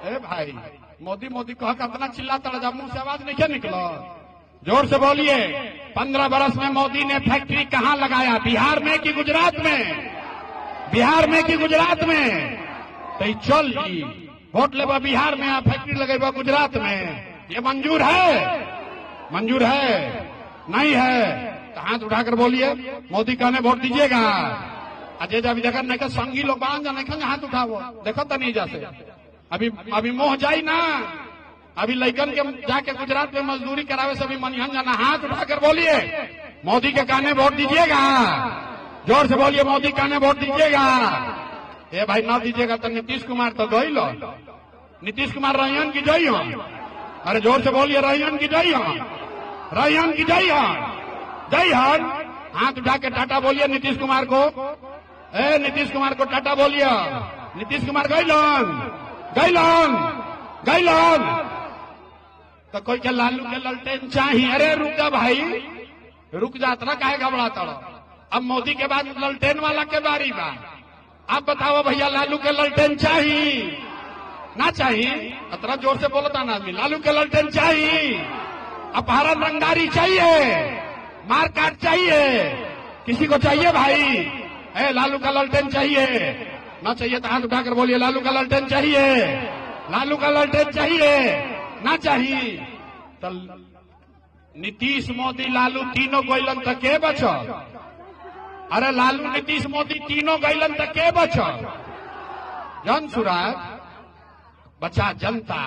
ए भाई मोदी मोदी कह के अपना चिल्लाता रहा, मुंह से आवाज नहीं क्या निकला? जोर से बोलिए, 15 बरस में मोदी ने फैक्ट्री कहाँ लगाया, बिहार में कि गुजरात में? बिहार में कि गुजरात में? तो चल जी वोट लेबा बिहार में, आप फैक्ट्री लगेबा गुजरात में, ये मंजूर है? मंजूर है? नहीं है तो हाथ उठाकर बोलिए, मोदी कहने वोट दीजिएगा। अजय जब जगह नहीं संगी लोग बांध जाने खा हाथ उठाओ, देखो तो नहीं जैसे अभी मोह जाई ना, अभी लइकन के जाके गुजरात में मजदूरी करावे से भी मनिहन जाना। हाथ उठाकर बोलिए, मोदी के कहने वोट दीजिएगा। जोर से बोलिए, मोदी कहने वोट दीजिएगा। ए भाई ना दीजिएगा तो नीतीश कुमार तो गई लो, नीतीश कुमार रहियन की जई हो? अरे जोर से बोलिए, रहियन की जई हो? रहियन की जई हो? जई हन। हाथ उठा के टाटा बोलिए नीतीश कुमार को। ए नीतीश कुमार को टाटा बोलिए। नीतीश कुमार गईलन गईलन गईलन। तो कोई के लालू के ललटेन चाहिए? अरे रुक जा भाई, रुक जा, इतना काहे घबराता रहो? अब मोदी के बाद ललटेन वाला के बारी बा। आप बताओ भैया, लालू के ललटेन चाहिए ना चाहिए? इतना जोर से बोलता ना आदमी, लालू के ललटेन चाहिए? अपहरण रंगदारी चाहिए? मारकाट चाहिए? किसी को चाहिए भाई? ए लालू का ललटेन चाहिए ना चाहिए? तो हाथ उठाकर बोलिए, लालू का ललटेन चाहिए? लालू का ललटेन चाहिए ना चाहिए? तो नीतीश मोदी लालू तीनों गईलन तो के बचो? अरे लालू नीतीश मोदी तीनों गईलन तो के बचो? जन सुराज बचा जनता।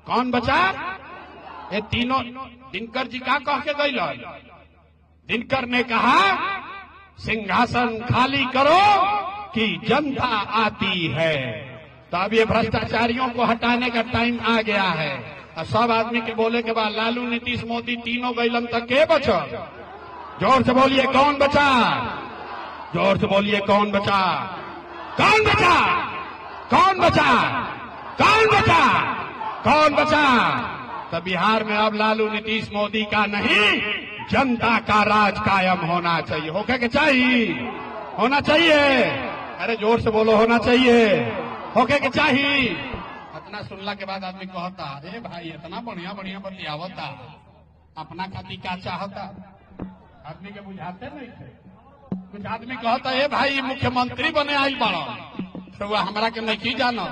कौन बचा? ये तीनों। दिनकर जी का कह के गईलन? दिनकर ने कहा सिंहासन खाली करो कि जनता आती है। तो अब ये भ्रष्टाचारियों को हटाने का टाइम आ गया है। और सब आदमी के बोले के बाद लालू नीतीश मोदी तीनों गईलन तक के बचो? जोर से बोलिए, कौन बचा? जोर से बोलिए, कौन बचा? कौन बचा? कौन बचा? कौन बचा? कौन बचा? तो बिहार में अब लालू नीतीश मोदी का नहीं, जनता का राज कायम होना चाहिए। होके के चाहिए, होना चाहिए। अरे जोर से बोलो, होना चाहिए, होके के चाहिए। इतना सुनला के बाद आदमी कहता, अरे भाई इतना बढ़िया बढ़िया बतियावता, अपना खाती क्या चाहता? आदमी के बुझाते नहीं थे। कुछ आदमी कहता, ए भाई मुख्यमंत्री बने आई बड़ा, तो वह हमरा के नहीं जानो,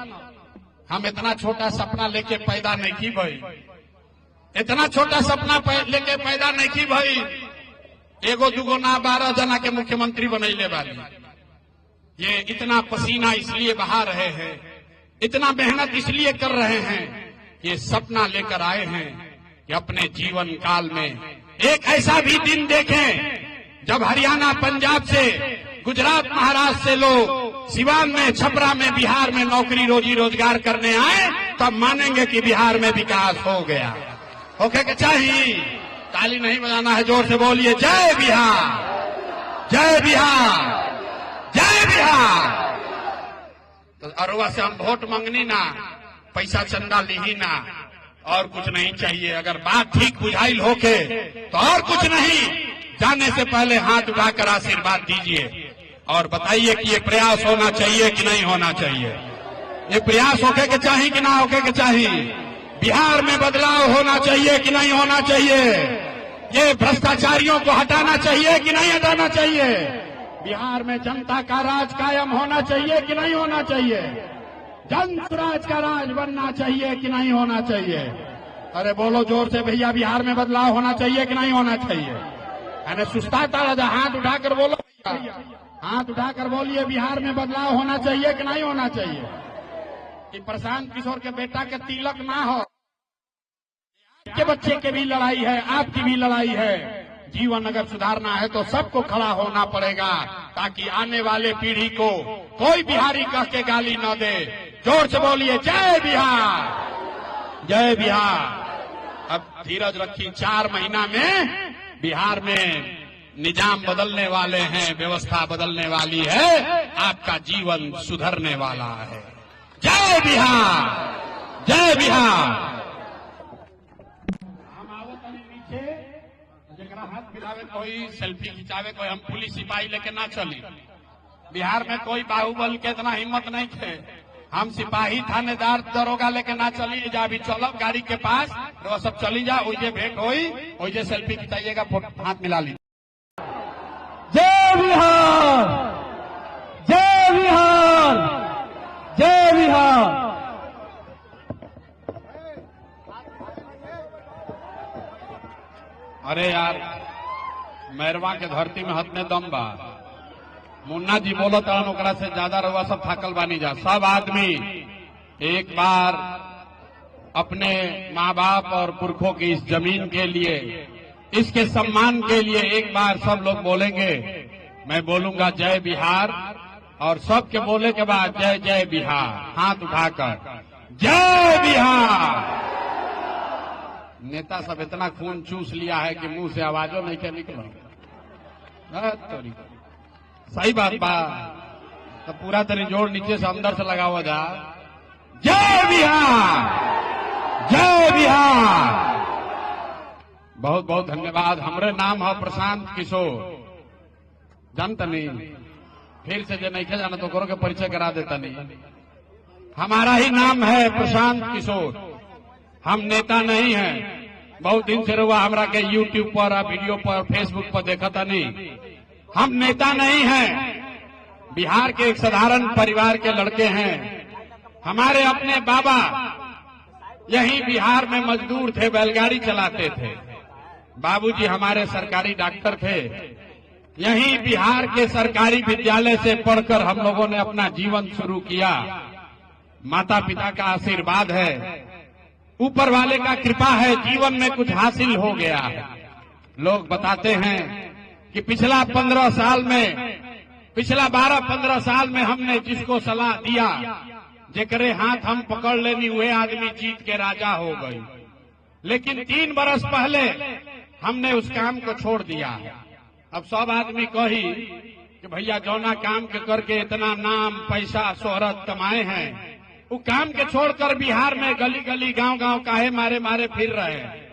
हम इतना छोटा सपना लेके पैदा नहीं की भाई, इतना छोटा सपना लेके पैदा नहीं की भाई। एगो दुगो ना 12 जना के मुख्यमंत्री बनैले वाली। ये इतना पसीना इसलिए बहा रहे हैं, इतना मेहनत इसलिए कर रहे हैं, ये सपना लेकर आए हैं कि अपने जीवन काल में एक ऐसा भी दिन देखें जब हरियाणा, पंजाब से, गुजरात, महाराष्ट्र से लोग सिवान में, छपरा में, बिहार में नौकरी रोजी रोजगार करने आए, तब मानेंगे कि बिहार में विकास हो गया। होके के चाहिए। ताली नहीं बजाना है, जोर से बोलिए, जय बिहार, जय बिहार, जय बिहार। तो अरुआ से हम वोट मांगनी ना, पैसा चंदा ली ना, और कुछ नहीं चाहिए। अगर बात ठीक बुझाइल होके तो और कुछ नहीं, जाने से पहले हाथ उठाकर आशीर्वाद दीजिए और बताइए कि ये प्रयास होना चाहिए कि नहीं होना चाहिए। ये प्रयास होके के चाहिए कि ना होके के चाहिए। बिहार में बदलाव होना चाहिए कि नहीं होना चाहिए। ये भ्रष्टाचारियों को हटाना चाहिए कि नहीं हटाना चाहिए। बिहार में जनता का राज कायम होना चाहिए कि नहीं होना चाहिए। जन स्वराज का राज बनना चाहिए कि नहीं होना चाहिए। अरे बोलो जोर से भैया, बिहार में बदलाव होना चाहिए कि नहीं होना चाहिए। अरे सुस्ताता राजा, हाथ उठाकर बोलो भैया, हाथ उठाकर बोलिए, बिहार में बदलाव होना चाहिए कि नहीं होना चाहिए। कि प्रशांत किशोर के बेटा के तिलक ना हो, आपके बच्चे की भी लड़ाई है, आपकी भी लड़ाई है। जीवन अगर सुधारना है तो सबको खड़ा होना पड़ेगा, ताकि आने वाले पीढ़ी को कोई बिहारी कह के गाली न दे। जोर से बोलिए, जय बिहार, जय बिहार। अब धीरज रखी, 4 महीना में बिहार में निजाम बदलने वाले हैं, व्यवस्था बदलने वाली है, आपका जीवन सुधरने वाला है। जय बिहार, जय बिहार। जरा हाथ मिलावे कोई, सेल्फी खिंचावे कोई, हम पुलिस सिपाही लेके ना चली। बिहार में कोई बाहुबल के इतना हिम्मत नहीं थे। हम सिपाही, थानेदार, दरोगा लेके ना चली जा। अभी चलो गाड़ी के पास, तो सब चली जा, ओइजे भेंट होई, ओइजे सेल्फी खिंचाइएगा, हाथ मिला ली। जय बिहार, जय बिहार, जय बिहार। अरे यार, मैरवा के धरती में हतने दम बा। मुन्ना जी बोलो तरन, ओकरा से ज्यादा रहुआ सब थाकल बानी जा। सब आदमी एक बार अपने माँ बाप और पुरखों की इस जमीन के लिए, इसके सम्मान के लिए एक बार सब लोग बोलेंगे। मैं बोलूंगा जय बिहार, और सबके बोले के बाद जय जय बिहार, हाथ उठाकर जय बिहार। नेता सब इतना खून चूस लिया है कि मुंह से आवाजों नहीं के निकलो। सही बात बा, तो पूरा तरी जोड़ नीचे से अंदर से लगा हुआ जा। जय बिहार, जय बिहार। बहुत बहुत धन्यवाद। हमरे नाम है प्रशांत किशोर, जानता नहीं, फिर से जो नहीं जाना तो करो के परिचय करा देता नहीं। हमारा ही नाम है प्रशांत किशोर, हम नेता नहीं हैं। बहुत दिन से रहुआ हमरा के यूट्यूब पर, वीडियो पर, फेसबुक पर देखा था नहीं। हम नेता नहीं हैं, बिहार के एक साधारण परिवार के लड़के हैं। हमारे अपने बाबा यही बिहार में मजदूर थे, बैलगाड़ी चलाते थे। बाबूजी हमारे सरकारी डॉक्टर थे। यही बिहार के सरकारी विद्यालय से पढ़कर हम लोगों ने अपना जीवन शुरू किया। माता पिता का आशीर्वाद है, ऊपर वाले का कृपा है, जीवन में कुछ हासिल हो गया है। लोग बताते हैं कि पिछला 15 साल में, पिछला 12-15 साल में हमने जिसको सलाह दिया, जेकरे हाथ हम पकड़ लेनी, हुए आदमी जीत के राजा हो गई। लेकिन 3 बरस पहले हमने उस काम को छोड़ दिया है। अब सब आदमी कही कि भैया जौना काम के करके इतना नाम, पैसा, शोहरत कमाए हैं, वो काम के छोड़कर बिहार में गली गली, गांव गांव काहे मारे मारे फिर रहे हैं।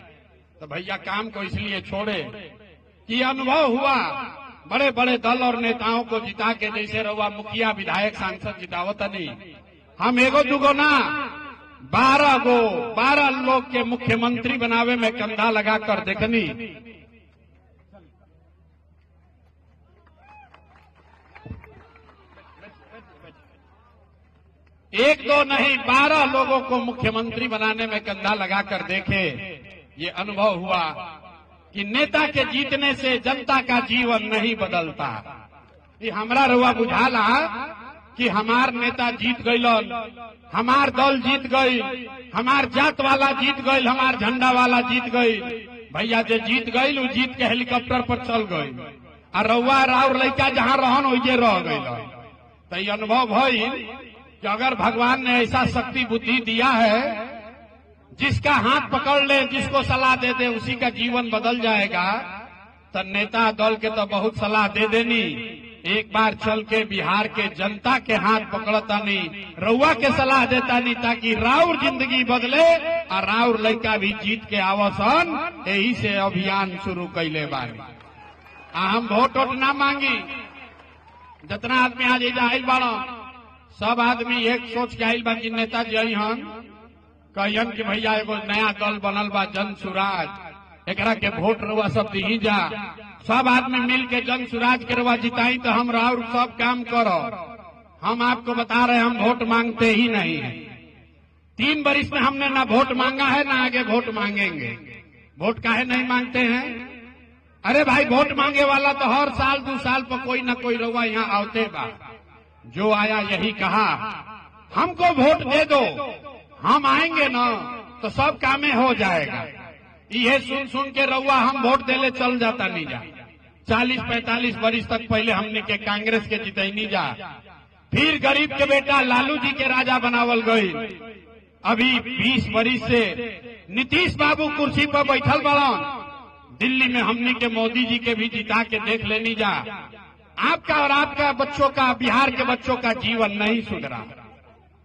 तो भैया काम को इसलिए छोड़े कि अनुभव हुआ बड़े बड़े दल और नेताओं को जिता के, जैसे रहुआ मुखिया विधायक सांसद जितावत नहीं, हम एगो दुगो ना 12 लोग के मुख्यमंत्री बनावे में कंधा लगा कर देखनी। एक दो नहीं 12 लोगों को मुख्यमंत्री बनाने में कंधा लगा कर देखे। ये अनुभव हुआ कि नेता के जीतने से जनता का जीवन नहीं बदलता। ये हमरा रहुआ बुझाला कि हमार नेता जीत गइलन, हमार दल जीत गई, हमार जात वाला जीत गई, हमार झंडा वाला जीत गई। भैया जे जीत गई वो जीत के हेलीकॉप्टर पर चल गई, और रउआ राउर लड़का जहां रहन वही रह गई। तो ये अनुभव भइल कि अगर भगवान ने ऐसा शक्ति बुद्धि दिया है, जिसका हाथ पकड़ ले, जिसको सलाह दे दे, उसी का जीवन बदल जाएगा। तो नेता दल के तो बहुत सलाह दे देनी, एक बार चल के बिहार के जनता के हाथ पकड़ता नहीं, रउआ के सलाह देता नहीं, ताकि राउर जिंदगी बदले और राउर लड़का भी जीत के आवसन। यही से अभियान शुरू कैले बानी। हम वोट ना मांगी। जितना आदमी आज आयल बाड़ो, सब आदमी एक सोच के आयल बा कि नेताजी अहन कहन कि भैया एगो नया दल बनल बा जन सुराज, एकरा के वोट रउआ सब दी जा। सब आदमी मिल के जन सुराज के रउआ जिताई तो हम राउर सब काम करो। हम आपको बता रहे हैं, हम वोट मांगते ही नहीं है। 3 वर्ष में हमने ना वोट मांगा है ना आगे वोट मांगेंगे। वोट काहे नहीं मांगते हैं? अरे भाई, वोट मांगे वाला तो हर साल 2 साल पर कोई ना कोई रउआ यहाँ आवते बा। जो आया यही कहा हमको वोट दे दो, हम आएंगे ना तो सब कामें हो जाएगा। ये सुन सुन के रउआ हम वोट देले चल जाता नहीं जा। 40-45 वर्ष तक पहले हमने के कांग्रेस के जितैनी जा, फिर गरीब के बेटा लालू जी के राजा बनावल गई। अभी 20 वर्ष से नीतीश बाबू कुर्सी पर बैठल बड़न। दिल्ली में हमने के मोदी जी के भी जिता के देख लेनी जा। आपका और आपका बच्चों का, बिहार के बच्चों का जीवन नहीं सुधरा।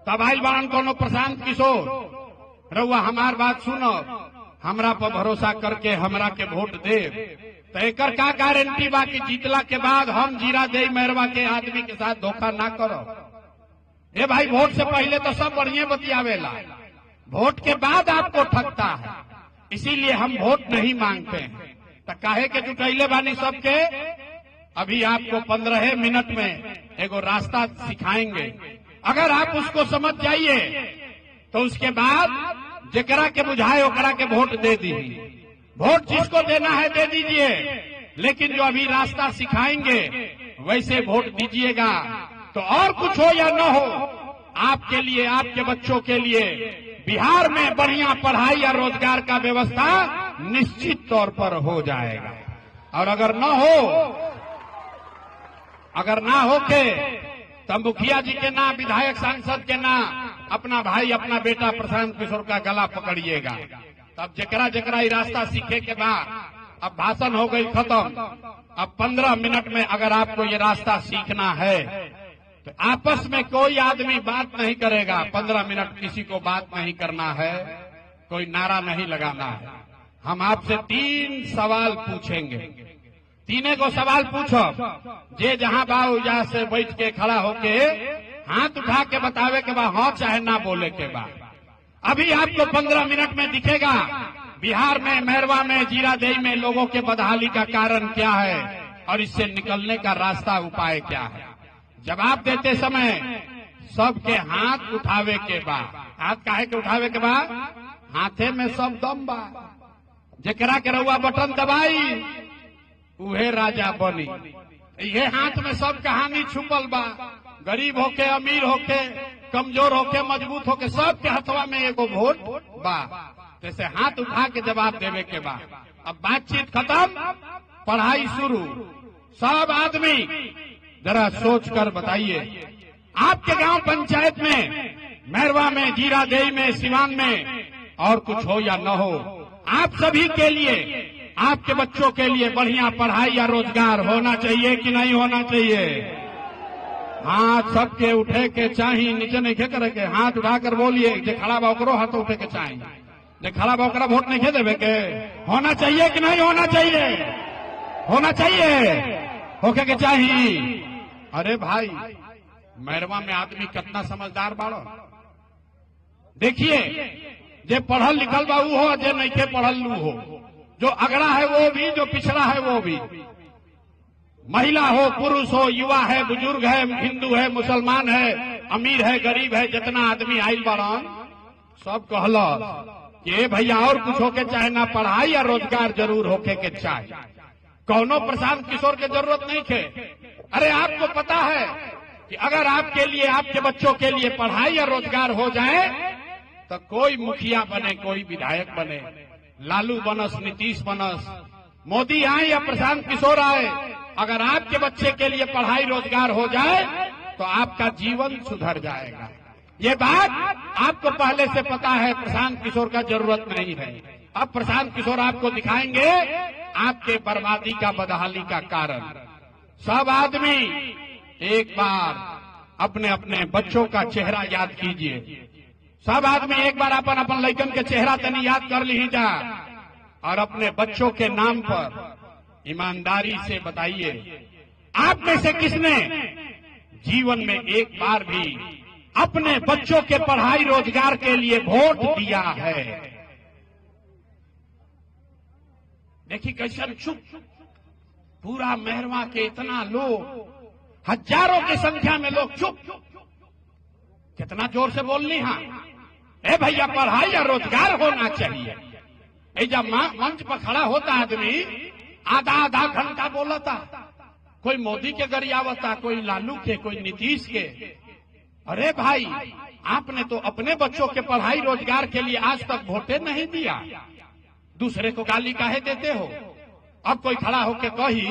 तब आइल बाड़न कोनो प्रशांत किशोर, रउआ हमार बात सुनो, हमरा पर भरोसा करके हमरा के वोट दे। तो एकर का गारंटी बा कि जीतला के बाद हम जीरा दे मेहरवा के आदमी के साथ धोखा ना करो। ए भाई, वोट से पहले तो सब बढ़िया बतियावेला, वोट के बाद आपको ठगता है। इसीलिए हम वोट नहीं मांगते हैं। तो काहे के जुटैले बानी सबके। अभी आपको 15 मिनट में एगो रास्ता सिखाएंगे। अगर आप उसको समझ जाइए तो उसके बाद जेकरा के बुझाए ओकरा के वोट दे दीजिए। वोट जिसको देना है दे दीजिए, लेकिन जो अभी रास्ता सिखाएंगे वैसे वोट दीजिएगा। तो और कुछ हो या न हो, आपके लिए, आपके बच्चों के लिए बिहार में बढ़िया पढ़ाई या रोजगार का व्यवस्था निश्चित तौर पर हो जाएगा। और अगर ना हो के तो मुखिया जी के ना, विधायक सांसद के ना, अपना भाई, अपना बेटा प्रशांत किशोर का गला पकड़िएगा। तब जेकरा जेकरा ये रास्ता सीखे के बाद, अब भाषण हो गई खत्म। अब 15 मिनट में अगर आपको ये रास्ता सीखना है तो आपस में कोई आदमी बात नहीं करेगा। 15 मिनट किसी को बात नहीं करना है, कोई नारा नहीं लगाना है। हम आपसे 3 सवाल पूछेंगे। 3 को सवाल पूछो, जे जहां बाऊ जहां से बैठ के खड़ा होके हाथ उठा के बतावे के बाद हाँ चाहे ना बोले के बाद। अभी आपको 15 मिनट में दिखेगा बिहार में, मेहरवा में, जीरादेई में लोगों के बदहाली का कारण क्या है और इससे निकलने का रास्ता, उपाय क्या है। जवाब देते समय सबके हाथ उठावे के बाद, हाथ काहे के उठावे के बाद, हाथे में सब दम बा। जेकरा के रउआ बटन दबाई उहे राजा बनी। ये हाथ में सब कहानी छुपल बा। गरीब होके, अमीर होके, कमजोर होके, मजबूत होके, सबके हथवा में एगो वोट बा। जैसे हाथ उठा के जवाब देवे के बाद, अब बातचीत खत्म, पढ़ाई शुरू। सब आदमी जरा सोच कर बताइए, आपके गांव पंचायत में, मेहरवा में, जीरादेई में, सिवान में और कुछ हो या न हो, आप सभी के लिए, आपके बच्चों के लिए बढ़िया पढ़ाई या रोजगार होना चाहिए कि नहीं होना चाहिए? हाथ सबके उठे के चाहिए, नीचे नहीं करे के, हाथ उठाकर बोलिए। जे खड़ा बा ओकरो हाथ उठे के चाहिए, जे खड़ा बा ओकरा वोट नहीं देवे के। होना चाहिए कि नहीं होना चाहिए? होना चाहिए, होके के चाहिए। अरे भाई, मैरवा में आदमी कितना समझदार बाड़ो। देखिए, जे पढ़ल लिखल बा वो हो, जे नहीं थे पढ़ल लू हो, जो अगड़ा है वो भी, जो पिछड़ा है वो भी, महिला हो, पुरुष हो, युवा है, बुजुर्ग है, हिंदू है, मुसलमान है, अमीर है, गरीब है, जितना आदमी आयल बाड़न सब कहल कि भैया और कुछ होके चाहे ना, पढ़ाई या रोजगार जरूर होके के चाहे। कौनो प्रशांत किशोर के जरूरत नहीं थे। अरे आपको पता है कि अगर आपके लिए, आपके बच्चों के लिए पढ़ाई या रोजगार हो जाए तो कोई मुखिया बने, कोई विधायक बने, लालू बनस, नीतीश बनस, मोदी आए या प्रशांत किशोर आए, अगर आपके बच्चे के लिए पढ़ाई रोजगार हो जाए तो आपका जीवन सुधर जाएगा। ये बात आपको पहले से पता है, प्रशांत किशोर का जरूरत नहीं है। अब प्रशांत किशोर आपको दिखाएंगे आपके बर्बादी का, बदहाली का कारण। सब आदमी एक बार अपने अपने बच्चों का चेहरा याद कीजिए। सब आदमी एक बार अपन अपन लड़कन के चेहरा तनी याद कर ली जा, और अपने बच्चों के नाम पर ईमानदारी से बताइए, आप में से किसने जीवन में एक बार भी अपने बच्चों के पढ़ाई रोजगार के लिए वोट दिया है? देखिए कैसे चुप, पूरा मेहरवा के इतना लोग, हजारों की संख्या में लोग चुप। कितना जोर से बोलनी है, ए भैया पढ़ाई या रोजगार होना चाहिए। ए जब मंच पर खड़ा होता आदमी आधा आधा घंटा बोलता, कोई मोदी के गरियावता, कोई लालू के, कोई नीतीश के। अरे भाई, आपने तो अपने बच्चों के पढ़ाई रोजगार के लिए आज तक वोटे नहीं दिया, दूसरे को गाली काहे देते हो? अब कोई खड़ा होके कही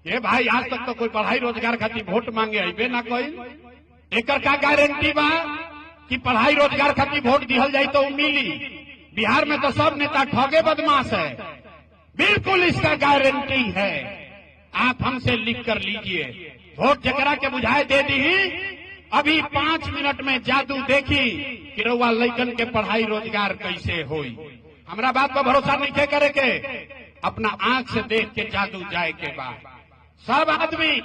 ये भाई आज तक तो कोई पढ़ाई रोजगार खातिर वोट मांगे अबे ना कोई, एकर का गारंटी बा कि पढ़ाई रोजगार खातिर वोट दिहल जाए तो मिली? बिहार में तो सब नेता ठगे बदमाश है, बिल्कुल इसका गारंटी है। आप हमसे लिख कर लीजिए, वोट जकरा के बुझाए दे दी। अभी 5 मिनट में जादू देखी कि रउआ लइकन के पढ़ाई रोजगार कैसे होई। हमरा बात पर भरोसा नहीं थे करे के, अपना आंख से देख के जादू जाए के बाद सब आदमी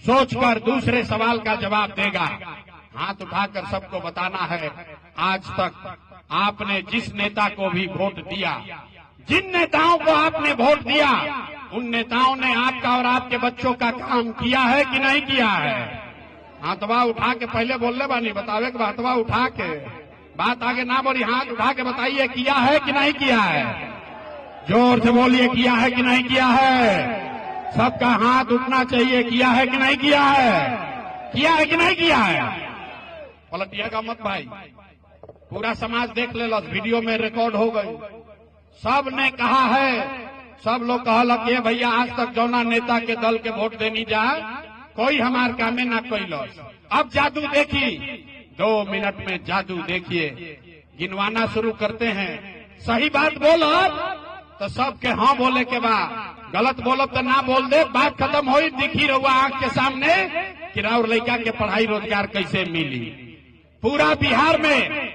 सोचकर दूसरे सवाल का जवाब देगा। हाथ उठाकर सबको बताना है, आज तक आपने जिस नेता को भी वोट दिया, जिन नेताओं को आपने वोट दिया, उन नेताओं ने आपका और आपके बच्चों का काम किया है कि नहीं किया है? हाथवा उठा के पहले बोलने बानी, बतावे कि हाथवा उठा के, बात आगे ना बोली, हाथ उठा के बताइए किया है कि नहीं किया है? जोर से बोलिए, किया है कि नहीं किया है? सबका हाथ उठना चाहिए, किया है कि नहीं किया है? किया है कि नहीं किया है? पलटिएगा मत भाई, पूरा समाज देख ले, वीडियो में रिकॉर्ड हो गई। सब ने कहा है, सब लोग कहलक ये भैया आज तक जौना नेता के दल के वोट देनी जा, कोई हमार कामे ना कैलस। अब जादू देखी, 2 मिनट में जादू देखिए, गिनवाना शुरू करते हैं। सही बात बोलो तो सबके हाँ बोले के बाद, गलत बोलो तो ना बोल दे, बात खत्म हुई। दिखी रहुआ आंख के सामने कि राउर लड़का के पढ़ाई रोजगार कैसे मिली। पूरा बिहार में,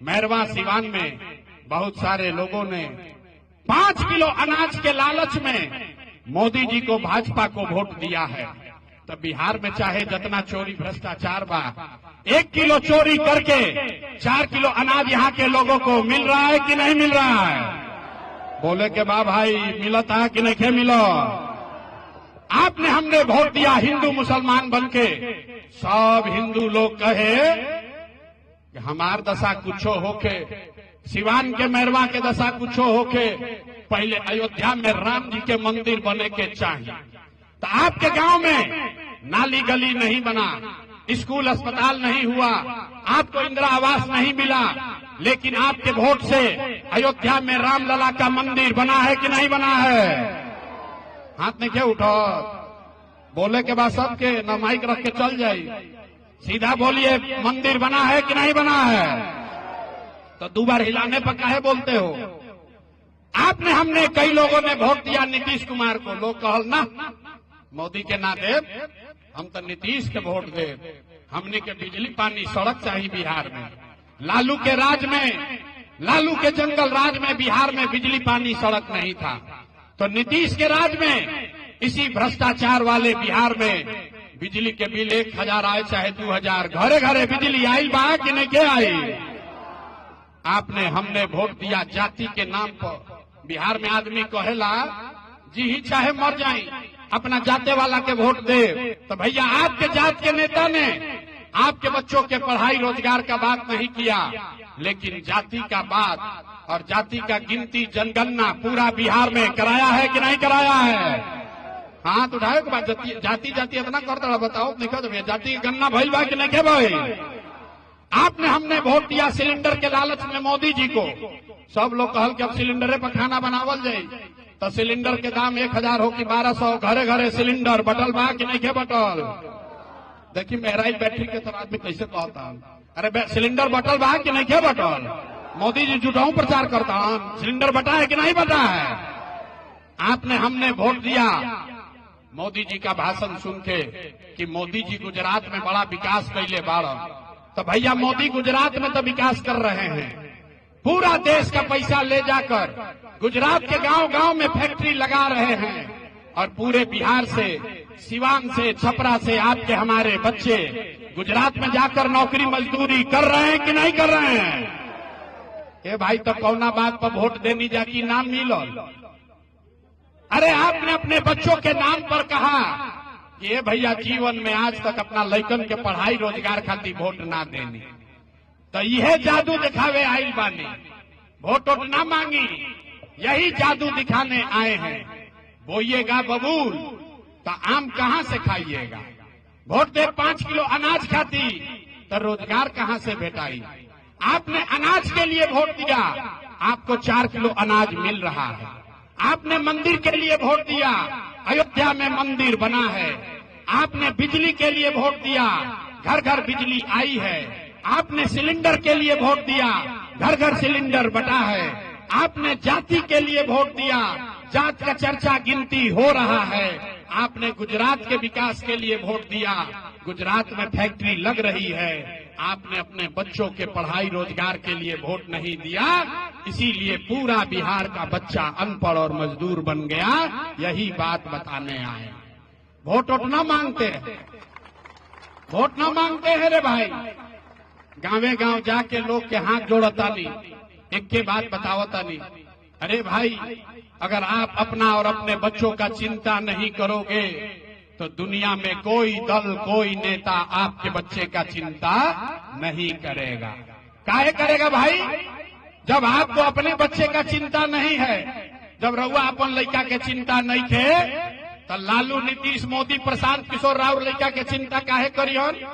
मेरवा सिवान में बहुत सारे लोगों ने 5 किलो अनाज के लालच में मोदी जी को, भाजपा को वोट दिया है। तो बिहार में चाहे जितना चोरी भ्रष्टाचार बा, 1 किलो चोरी करके 4 किलो अनाज यहाँ के लोगों को मिल रहा है कि नहीं मिल रहा है? बोले के बा भाई, मिलता है कि नहीं मिलो? आपने हमने वोट दिया हिंदू मुसलमान बनके, सब हिंदू लोग कहे कि हमार दशा कुछो होके, सिवान के मेरवा के दशा कुछो होके, पहले अयोध्या में राम जी के मंदिर बने के चाहिए। तो आपके गांव में नाली गली नहीं बना, स्कूल अस्पताल नहीं हुआ, आपको इंदिरा आवास नहीं मिला, लेकिन आपके वोट से अयोध्या में रामलला का मंदिर बना है कि नहीं बना है? हाथ नहीं क्या उठो, बोले के बाद सबके न माइक रख के चल जाई, सीधा बोलिए, मंदिर बना है कि नहीं बना है? तो 2 बार हिलाने पर काहे बोलते हो? आपने, हमने, कई लोगों ने वोट दिया नीतीश कुमार को। लोग कहल ना मोदी के ना दे, हम तो नीतीश के वोट दे, हमने के बिजली पानी सड़क चाहिए बिहार में। लालू के राज में, लालू के जंगल राज में बिहार में बिजली पानी सड़क नहीं था। तो नीतीश के राज में इसी भ्रष्टाचार वाले बिहार में बिजली के बिल 1000 आए चाहे 2000, घरे घरे बिजली आई बा कि नहीं के आई। आपने हमने वोट दिया जाति के नाम पर। बिहार में आदमी कहेला जी ही चाहे मर जाए अपना जाते वाला के वोट दे। तो भैया आपके जात के नेता ने आपके बच्चों के पढ़ाई रोजगार का बात नहीं किया, लेकिन जाति का बात और जाति का गिनती जनगणना पूरा बिहार में कराया है कि नहीं कराया है। हाथ उठाए के बाद जाति जाति इतना करता बताओ नहीं कर जाति की गणना भइल बा कि नहीं के भाई। आपने हमने वोट दिया सिलेंडर के लालच में मोदी जी को। सब लोग कहल कि अब सिलेंडरे पर खाना बनावल जाए, तो सिलेंडर के दाम 1000 हो कि 1200, घरे घरे सिलेंडर बटल बा कि नहीं के बटल। देखिए महराई बैटरी के तरह आदमी कैसे कहता, अरे सिलेंडर बटल बा कि नहीं के बटल। मोदी जी जुटाऊ प्रचार करता हूं, सिलेंडर बटा है कि नहीं बटा है। आपने हमने वोट दिया मोदी जी का भाषण सुन के कि मोदी जी गुजरात में बड़ा विकास कैले बाड़ा। तो भैया मोदी गुजरात में तो विकास कर रहे हैं, पूरा देश का पैसा ले जाकर गुजरात के गांव गांव में फैक्ट्री लगा रहे हैं और पूरे बिहार से, सिवान से, छपरा से आपके हमारे बच्चे गुजरात में जाकर नौकरी मजदूरी कर रहे हैं कि नहीं कर रहे हैं। ए भाई तो कौना बात पर वोट देनी जाकी नाम मिलो। अरे आपने अपने बच्चों के नाम पर कहा कि ये भैया जीवन में आज तक अपना लड़कन के पढ़ाई रोजगार खातिर वोट ना देनी, तो यह जादू दिखावे आइल बानी, वोट वोट ना मांगी, यही जादू दिखाने आए हैं। बोइएगा बबूल तो आम कहां से खाइएगा। वोट दे 5 किलो अनाज खाती तो रोजगार कहां से भेटाई। आपने अनाज के लिए वोट दिया, आपको 4 किलो अनाज मिल रहा है। आपने मंदिर के लिए वोट दिया, अयोध्या में मंदिर बना है। आपने बिजली के लिए वोट दिया, घर घर बिजली आई है। आपने सिलेंडर के लिए वोट दिया, घर घर सिलेंडर बटा है। आपने जाति के लिए वोट दिया, जात का चर्चा गिनती हो रहा है। आपने गुजरात के विकास के लिए वोट दिया, गुजरात में फैक्ट्री लग रही है। आपने अपने बच्चों के पढ़ाई रोजगार के लिए वोट नहीं दिया, इसीलिए पूरा बिहार का बच्चा अनपढ़ और मजदूर बन गया। यही बात बताने आए। वोट वोट न मांगते हैं, वोट न मांगते हैं रे भाई। गांवे गांव जाके लोग के हाथ जोड़ता नहीं, एक के बात बतावता नहीं। अरे भाई अगर आप अपना और अपने बच्चों का चिंता नहीं करोगे तो दुनिया में कोई दल, कोई नेता आपके बच्चे का चिंता नहीं करेगा। काहे करेगा भाई? जब आपको अपने बच्चे का चिंता नहीं है, जब रउआ अपन लड़का के चिंता नहीं थे, तो लालू, नीतीश, मोदी, प्रशांत किशोर राव लड़का के चिंता काहे करियन।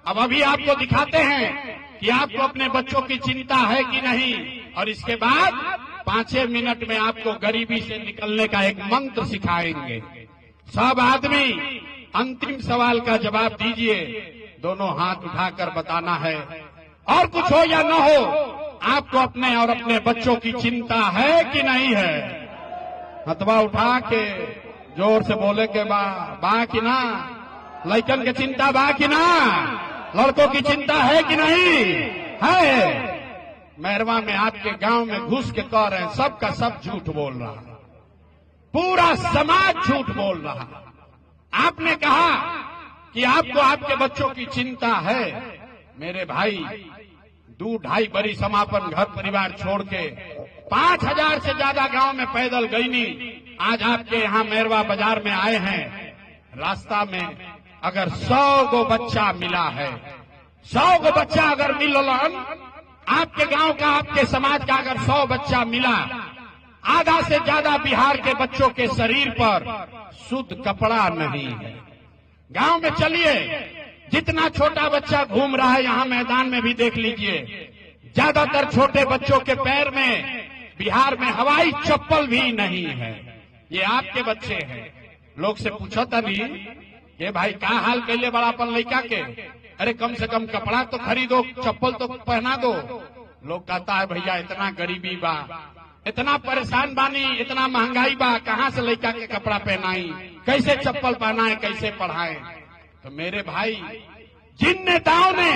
अब अभी आपको दिखाते हैं कि आपको अपने बच्चों की चिंता है कि नहीं, और इसके बाद 5 मिनट में आपको गरीबी से निकलने का एक मंत्र सिखाएंगे। सब आदमी अंतिम सवाल का जवाब दीजिए, दोनों हाथ उठाकर बताना है। और कुछ हो या न हो, आपको अपने और अपने बच्चों की चिंता है कि नहीं है। हथवा उठा के जोर से बोले के बा कि ना। लड़कन की चिंता बा कि ना, लड़कों की चिंता है कि नहीं है। मेहरवा में आपके गांव में घुस के कह रहे हैं, सबका सब झूठ बोल रहा, पूरा समाज झूठ बोल रहा। आपने कहा कि आपको आपके बच्चों की चिंता है। मेरे भाई 2-2.5 बरी समापन घर परिवार छोड़ के 5000 से ज्यादा गांव में पैदल गई नहीं। आज आपके यहाँ मेरवा बाजार में आए हैं, रास्ता में अगर 100 गो बच्चा मिला है, 100 गो बच्चा अगर मिलन, आपके गांव का, आपके समाज का अगर 100 बच्चा मिला, आधा से ज्यादा बिहार के बच्चों के शरीर पर शुद्ध कपड़ा नहीं है। गांव में चलिए, जितना छोटा बच्चा घूम रहा है, यहां मैदान में भी देख लीजिए, ज्यादातर छोटे बच्चों के पैर में बिहार में हवाई चप्पल भी नहीं है। ये आपके बच्चे हैं। लोग से पूछो तभी ये भाई का हाल कैले बड़ा अपन लड़का के, अरे कम से कम कपड़ा तो खरीदो, चप्पल तो पहना दो। लोग कहता है भैया इतना गरीबी बा, इतना परेशान बानी, इतना महंगाई बा, कहां से लड़का के कपड़ा पहनाई, कैसे चप्पल पहनाए, कैसे पढ़ाए। तो मेरे भाई, जिन नेताओं ने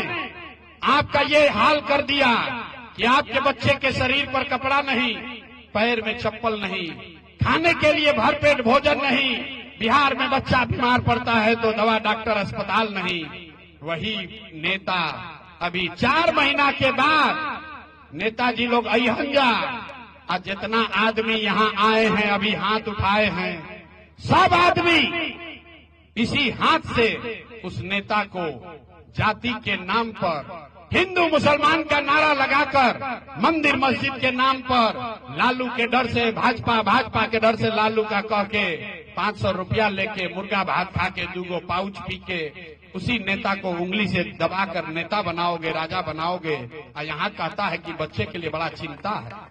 आपका ये हाल कर दिया कि आपके बच्चे के शरीर पर कपड़ा नहीं, पैर में चप्पल नहीं, खाने के लिए भरपेट भोजन नहीं, बिहार में बच्चा बीमार पड़ता है तो दवा डॉक्टर अस्पताल नहीं। वही नेता अभी 4 महीना के बाद नेताजी लोग अहंजा आज जितना आदमी यहाँ आए हैं अभी हाथ उठाए हैं, सब आदमी इसी हाथ से उस नेता को जाति के नाम पर, हिंदू मुसलमान का नारा लगाकर, मंदिर मस्जिद के नाम पर, लालू के डर से भाजपा के डर से लालू का कह के 500 रुपया लेके मुर्गा भात खा के 2 पाउच पी के उसी नेता को उंगली से दबाकर नेता बनाओगे, राजा बनाओगे। और यहाँ कहता है कि बच्चे के लिए बड़ा चिंता है।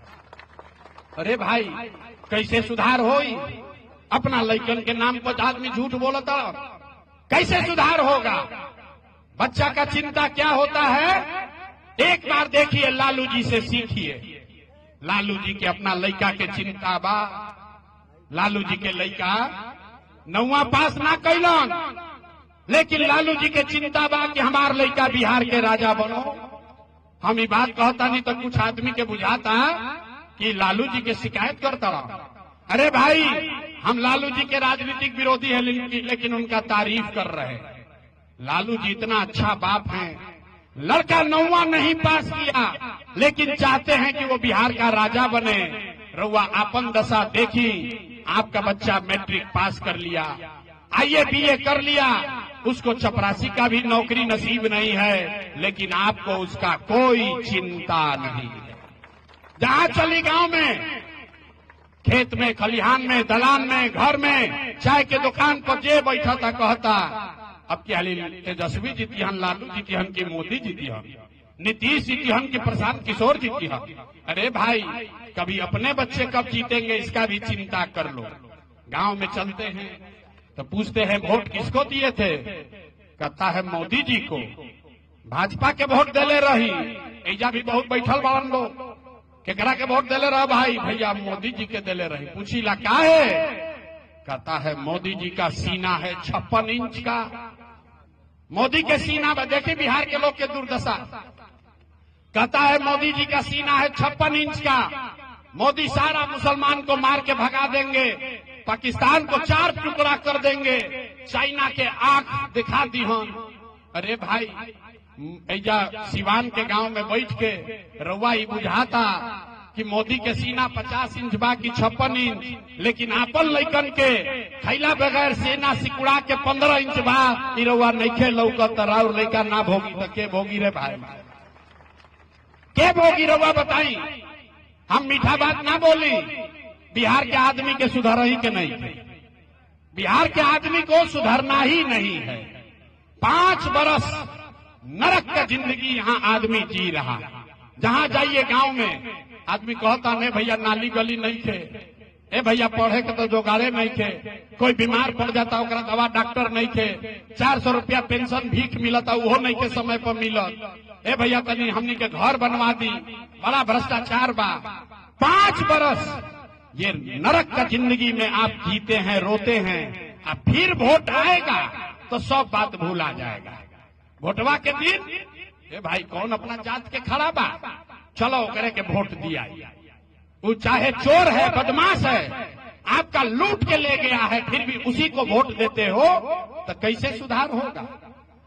अरे भाई कैसे सुधार होई? अपना लड़कन के नाम पर आदमी झूठ बोलता, कैसे सुधार होगा? बच्चा का चिंता क्या होता है? एक बार देखिए, लालू जी से सीखिए। लालू जी के अपना लड़का के चिंता बा। लालू जी के लड़का 9वां पास ना कैलन, लेकिन लालू जी के चिंता बा कि हमार लड़का बिहार के राजा बनो। हम ये बात कहता नहीं तो कुछ आदमी के बुझाता कि लालू जी के शिकायत करता रहा। अरे भाई, हम लालू जी के राजनीतिक विरोधी है, लेकिन उनका तारीफ कर रहे हैं। लालू जी इतना अच्छा बाप हैं, लड़का 9वां नहीं पास किया, लेकिन चाहते हैं कि वो बिहार का राजा बने। रउआ आपन दशा देखी, आपका बच्चा मैट्रिक पास कर लिया, IAA BA कर लिया, उसको चपरासी का भी नौकरी नसीब नहीं है, लेकिन आपको उसका कोई चिंता नहीं है। जहां चली गांव में, खेत में, खलिहान में, दलान में, घर में, चाय के दुकान पर जे बैठा था कहता अब क्या तेजस्वी जीतिहन, लालू जीतिहन की मोदी जीतिहन, नीतीश जीतिहन की प्रशांत किशोर जीतिहन। अरे भाई, कभी अपने बच्चे कब जीतेंगे इसका भी चिंता कर लो। गांव में चलते हैं तो पूछते हैं वोट किसको दिए थे? कहता है मोदी जी को। भाजपा के वोट देले रही, ऐजा भी बहुत बैठल बाड़न लोग, केकरा के वोट देले रहा? भाई भैया मोदी जी के देले रही। पूछीला का है? कहता है मोदी जी का सीना है 56 इंच का। मोदी के सीना में देखिए बिहार के लोग के दुर्दशा। कहता है मोदी जी का सीना है 56 इंच का, मोदी सारा मुसलमान को मार के भगा देंगे, पाकिस्तान को 4 टुकड़ा कर देंगे, चाइना के आंख दिखा दी हम। अरे भाई, ऐजा सिवान के गांव में बैठ के रउआ ही बुझाता कि मोदी के सीना 50 इंच बा की 56 इंच, लेकिन आपन लइकन के खैला बगैर सेना सिकुड़ा के 15 इंच बा। ई रउआ नइखे लौकत, और लइका ना भोगी तो के भोगी रे भाई? के भोगी रउआ बताई? हम मीठा बात ना बोली, बिहार के आदमी के सुधर ही के नहीं थे। बिहार के आदमी को सुधरना ही नहीं है। 5 बरस नरक का जिंदगी यहाँ आदमी जी रहा। जहाँ जाइए गांव में आदमी कहता नहीं भैया नाली गली नहीं थे, ए भैया पढ़े के तो जोगाड़े नहीं थे, कोई बीमार पड़ जाता ओकरा दवा डॉक्टर नहीं थे, 400 रुपया पेंशन भीख मिलता वो नहीं के समय पर मिलत, ए भैया तनी हमनी के घर बनवा दी, बड़ा भ्रष्टाचार बा। 5 बरस ये नरक का जिंदगी में आप जीते हैं, रोते हैं। अब फिर वोट आएगा तो सब बात भूल आ जाएगा। वोटवा के दिन ए भाई कौन अपना जात के खड़ा बा, चलो ओकरे के वोट दिया। वो चाहे चोर है, बदमाश है, आपका लूट के ले गया है, फिर भी उसी को वोट देते हो तो कैसे सुधार होगा?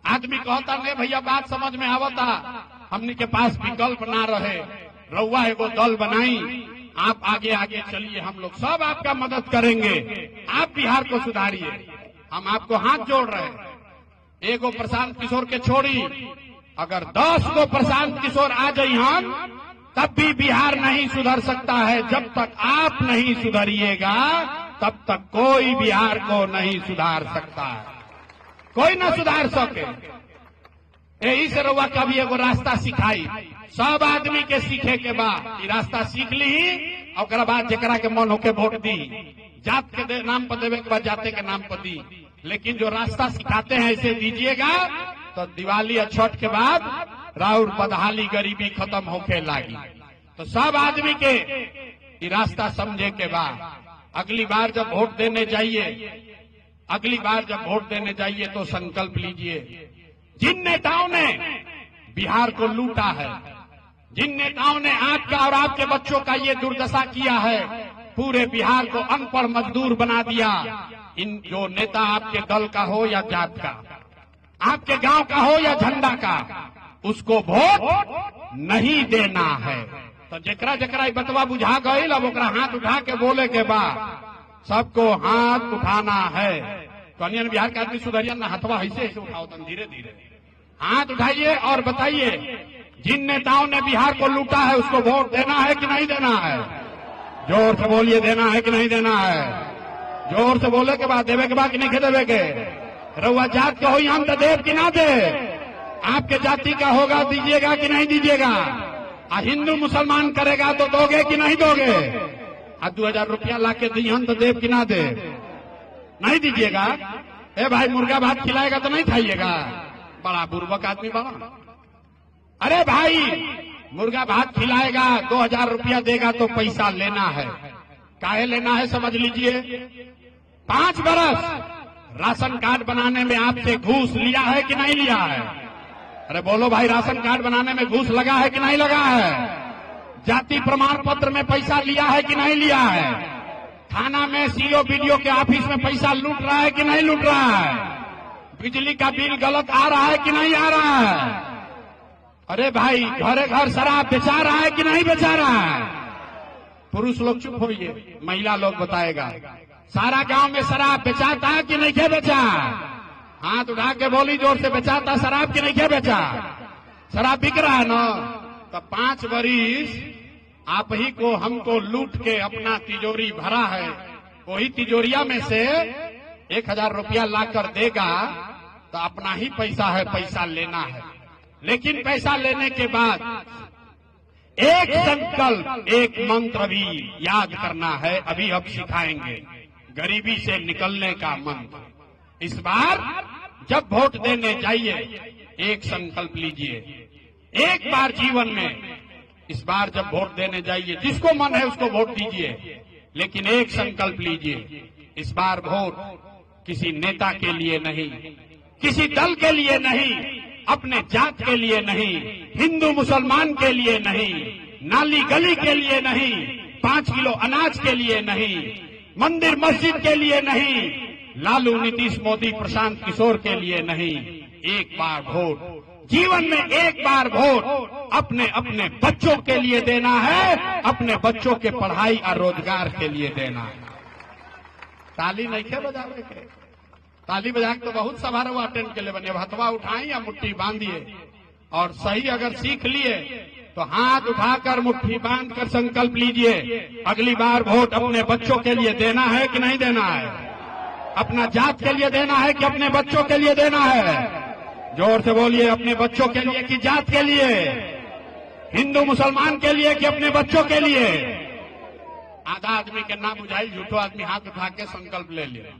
आदमी कहता नहीं भैया बात समझ में आवता, हमनी के पास विकल्प ना रहे, रउआ एगो दल बनाई, आप आगे आगे चलिए, हम लोग सब आपका मदद करेंगे, आप बिहार को सुधारिए, हम आपको हाथ जोड़ रहे हैं। एगो प्रशांत किशोर के छोड़ी, अगर 10 को प्रशांत किशोर आ जाइहन तब भी बिहार नहीं सुधर सकता है। जब तक आप नहीं सुधरिएगा तब तक कोई बिहार को नहीं सुधार सकता है, कोई न सुधार सके। यही से रउआ कभी एगो रास्ता सिखाई, सब आदमी के सीखे के बाद रास्ता सीख ली, और बाद जरा के मन होके वोट दी, जात के नाम पर देवे के बाद जाते के नाम पर दी। लेकिन जो रास्ता सिखाते हैं ऐसे दीजिएगा तो दिवाली और छठ के बाद राउर बदहाली गरीबी खत्म होके लागी। तो सब आदमी के ये रास्ता समझे के बाद अगली बार जब वोट देने जाइए, अगली बार जब वोट देने जाइए तो संकल्प लीजिए, जिन नेताओं ने बिहार को लूटा है, जिन नेताओं ने आपका और आपके बच्चों का ये दुर्दशा किया है, पूरे बिहार को अनपढ़ मजदूर बना दिया। इन जो नेता आपके दल का हो या जात का, आपके गांव का हो या झंडा का, उसको वोट नहीं देना है। तो जकरा जकरा ई बतवा बुझा गई, अब ओकरा हाथ उठा के बोले के बाद सबको हाथ उठाना है। कन्या बिहार के आदमी सुधरिया ना, हथवा ऐसे ऐसे उठाओ, तुम धीरे धीरे हाथ उठाइए और बताइए जिन नेताओं ने बिहार को लूटा है उसको वोट देना है कि नहीं देना है? जोर से बोलिए, देना है कि नहीं देना है? जोर से बोले के बाद देवे के बाद कि नहीं देवे के? रउआ जात के हो हम तो देव कि ना दे? आपके जाति का होगा दीजिएगा कि नहीं दीजिएगा? हिंदू मुसलमान करेगा तो दोगे कि नहीं दोगे? 2000 रुपया ला के दिहन तो देव कि ना दे? नहीं दीजिएगा? ए भाई मुर्गा भात खिलाएगा तो नहीं खाइएगा? बड़ा बुर्बक आदमी बड़ा। अरे भाई मुर्गा भात खिलाएगा, 2000 रुपया देगा तो पैसा लेना है। काहे लेना है समझ लीजिए। 5 बरस राशन कार्ड बनाने में आपसे घूस लिया है कि नहीं लिया है? अरे बोलो भाई, राशन कार्ड बनाने में घूस लगा है कि नहीं लगा है? जाति प्रमाण पत्र में पैसा लिया है कि नहीं लिया है? थाना में सीओ बीडीओ के ऑफिस में पैसा लूट रहा है कि नहीं लूट रहा है? बिजली का बिल गलत आ रहा है कि नहीं आ रहा है? अरे भाई घरे घर शराब बेचा रहा है कि नहीं बेचा रहा है? पुरुष लोग चुप होइए, महिला लोग बताएगा। सारा गांव में शराब बेचाता है कि नहीं बेचा? हाथ उठा के बोली जोर से, बेचाता शराब की नहीं बेचा? शराब बिक रहा है ना? तो 5 बरिस आप ही को हमको लूट के अपना तिजोरी भरा है, वही तिजोरिया में से 1000 रुपया लाकर देगा तो अपना ही पैसा है, पैसा लेना है। लेकिन पैसा लेने के बाद एक संकल्प, एक मंत्र भी याद करना है। अभी अब सिखाएंगे गरीबी से निकलने का मंत्र। इस बार जब वोट देने जाइए एक संकल्प लीजिए। एक बार जीवन में इस बार जब वोट देने जाइए, जिसको मन है उसको वोट दीजिए, लेकिन एक संकल्प लीजिए। इस बार वोट किसी नेता के लिए नहीं, किसी दल के लिए नहीं, अपने जात के लिए नहीं, हिंदू मुसलमान के लिए नहीं, नाली गली के लिए नहीं, 5 किलो अनाज के लिए नहीं, मंदिर मस्जिद के लिए नहीं, लालू नीतीश मोदी प्रशांत किशोर के लिए नहीं। एक बार वोट, जीवन में एक बार वोट अपने अपने बच्चों के लिए देना है, अपने बच्चों के पढ़ाई और रोजगार के लिए देना है। ताली नहीं खे बजावे के? ताली बजा के तो बहुत सभा रहा अटेंड के लिए बने। हथवा उठाई या मुट्ठी बांधिए, और सही अगर सीख लिए तो हाथ उठाकर मुट्ठी बांध कर संकल्प लीजिए, अगली बार वोट अपने बच्चों के लिए देना है कि नहीं देना है? अपना जात के लिए देना है कि अपने बच्चों के लिए देना है? जोर से बोलिए, अपने बच्चों के लिए कि जात के लिए? हिंदू मुसलमान के लिए कि अपने बच्चों के लिए? आधा आदमी के ना बुझाई, झूठो आदमी हाथ उठा के संकल्प ले लिए।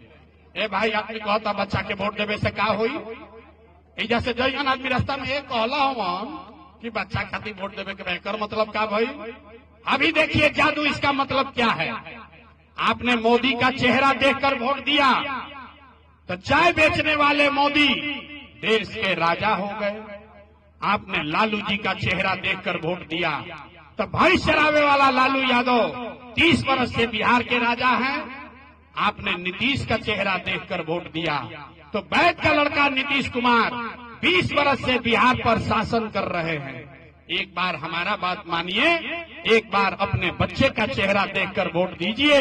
ए भाई आदमी कहता बच्चा के वोट देवे से का होई? एजा से जइहन आदमी रास्ता में एक कहला हम कि बच्चा खातिर वोट देवे के बेहतर मतलब का भाई? अभी देखिए जादू, इसका मतलब क्या है। आपने मोदी का चेहरा देखकर वोट दिया तो चाय बेचने वाले मोदी देश के राजा हो गए। आपने लालू जी का चेहरा देखकर वोट दिया तो भैंस चरावे वाला लालू यादव 30 वर्ष से बिहार के राजा हैं। आपने नीतीश का चेहरा देखकर वोट दिया तो बैठ का लड़का नीतीश कुमार 20 वर्ष से बिहार पर शासन कर रहे हैं। एक बार हमारा बात मानिए, एक बार अपने बच्चे का चेहरा देखकर वोट दीजिए।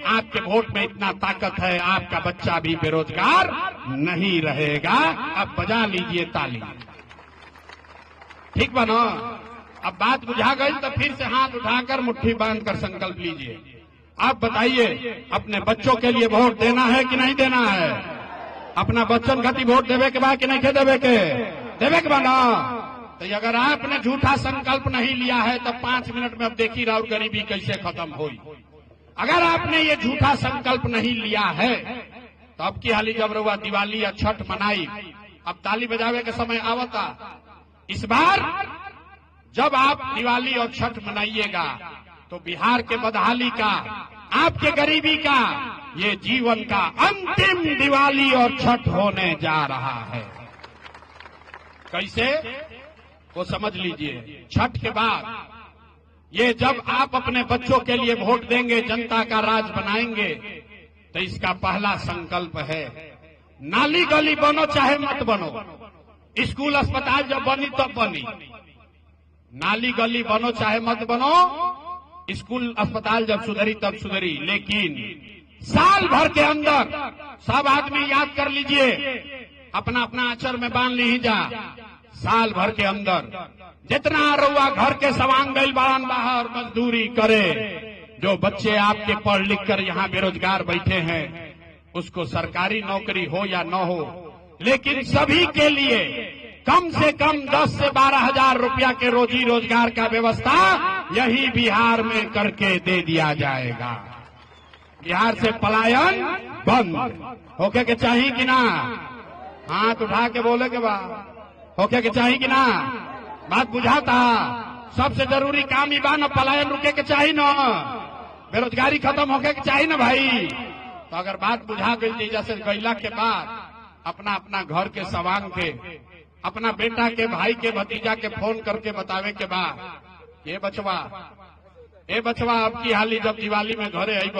आपके वोट में इतना ताकत है, आपका बच्चा भी बेरोजगार नहीं रहेगा। अब बजा लीजिए ताली, ठीक बनो? अब बात बुझा गई तो फिर से हाथ उठाकर मुट्ठी बांधकर संकल्प लीजिए। आप बताइए, अपने बच्चों के लिए वोट देना है कि नहीं देना है? अपना बच्चन खातिर वोट देवे के बाद कि नहीं देवे के? देवे के बाद ना। तो अगर आपने झूठा संकल्प नहीं लिया है तो 5 मिनट में अब देखी राउर गरीबी कैसे खत्म हुई। अगर आपने ये झूठा संकल्प नहीं लिया है तो अब की हाली जब रउआ दिवाली या छठ मनाई, अब ताली बजावे के समय आवता। इस बार जब आप दिवाली और छठ मनाइएगा तो बिहार के बदहाली का, आपके गरीबी का, ये जीवन का अंतिम दिवाली और छठ होने जा रहा है। कैसे वो समझ लीजिए। छठ के बाद ये जब आप अपने बच्चों के लिए वोट देंगे, जनता का राज बनाएंगे, तो इसका पहला संकल्प है नाली गली बनो चाहे मत बनो, स्कूल अस्पताल जब बनी तब बनी, नाली गली बनो चाहे मत बनो, स्कूल अस्पताल जब सुधरी तब सुधरी, लेकिन साल भर के अंदर सब आदमी याद कर लीजिए, अपना अपना आचर में बांध लीजा, साल भर के अंदर जितना रउआ घर के सवांग गइल बाड़न बाहर मजदूरी करे, जो बच्चे आपके पढ़ लिख कर यहाँ बेरोजगार बैठे हैं, उसको सरकारी नौकरी हो या न हो, लेकिन सभी के लिए कम से कम 10 से 12 हजार रुपया के रोजी रोजगार का व्यवस्था यही बिहार में करके दे दिया जाएगा। बिहार से पलायन बंद होके के चाहिए कि ना? हाथ उठा के बोले के बाद होके के चाहिए कि ना? बात बुझाता? सबसे जरूरी काम ही बा न, पलायन रुके के चाहिए न, बेरोजगारी खत्म होके के चाहिए न भाई। तो अगर बात बुझा गई जैसे गैला के बाद अपना अपना घर के सवांग के, अपना बेटा के, भाई के, भतीजा के फोन करके बतावे के बाद ये बचवा अब की हाली जब दिवाली में घरे आईब,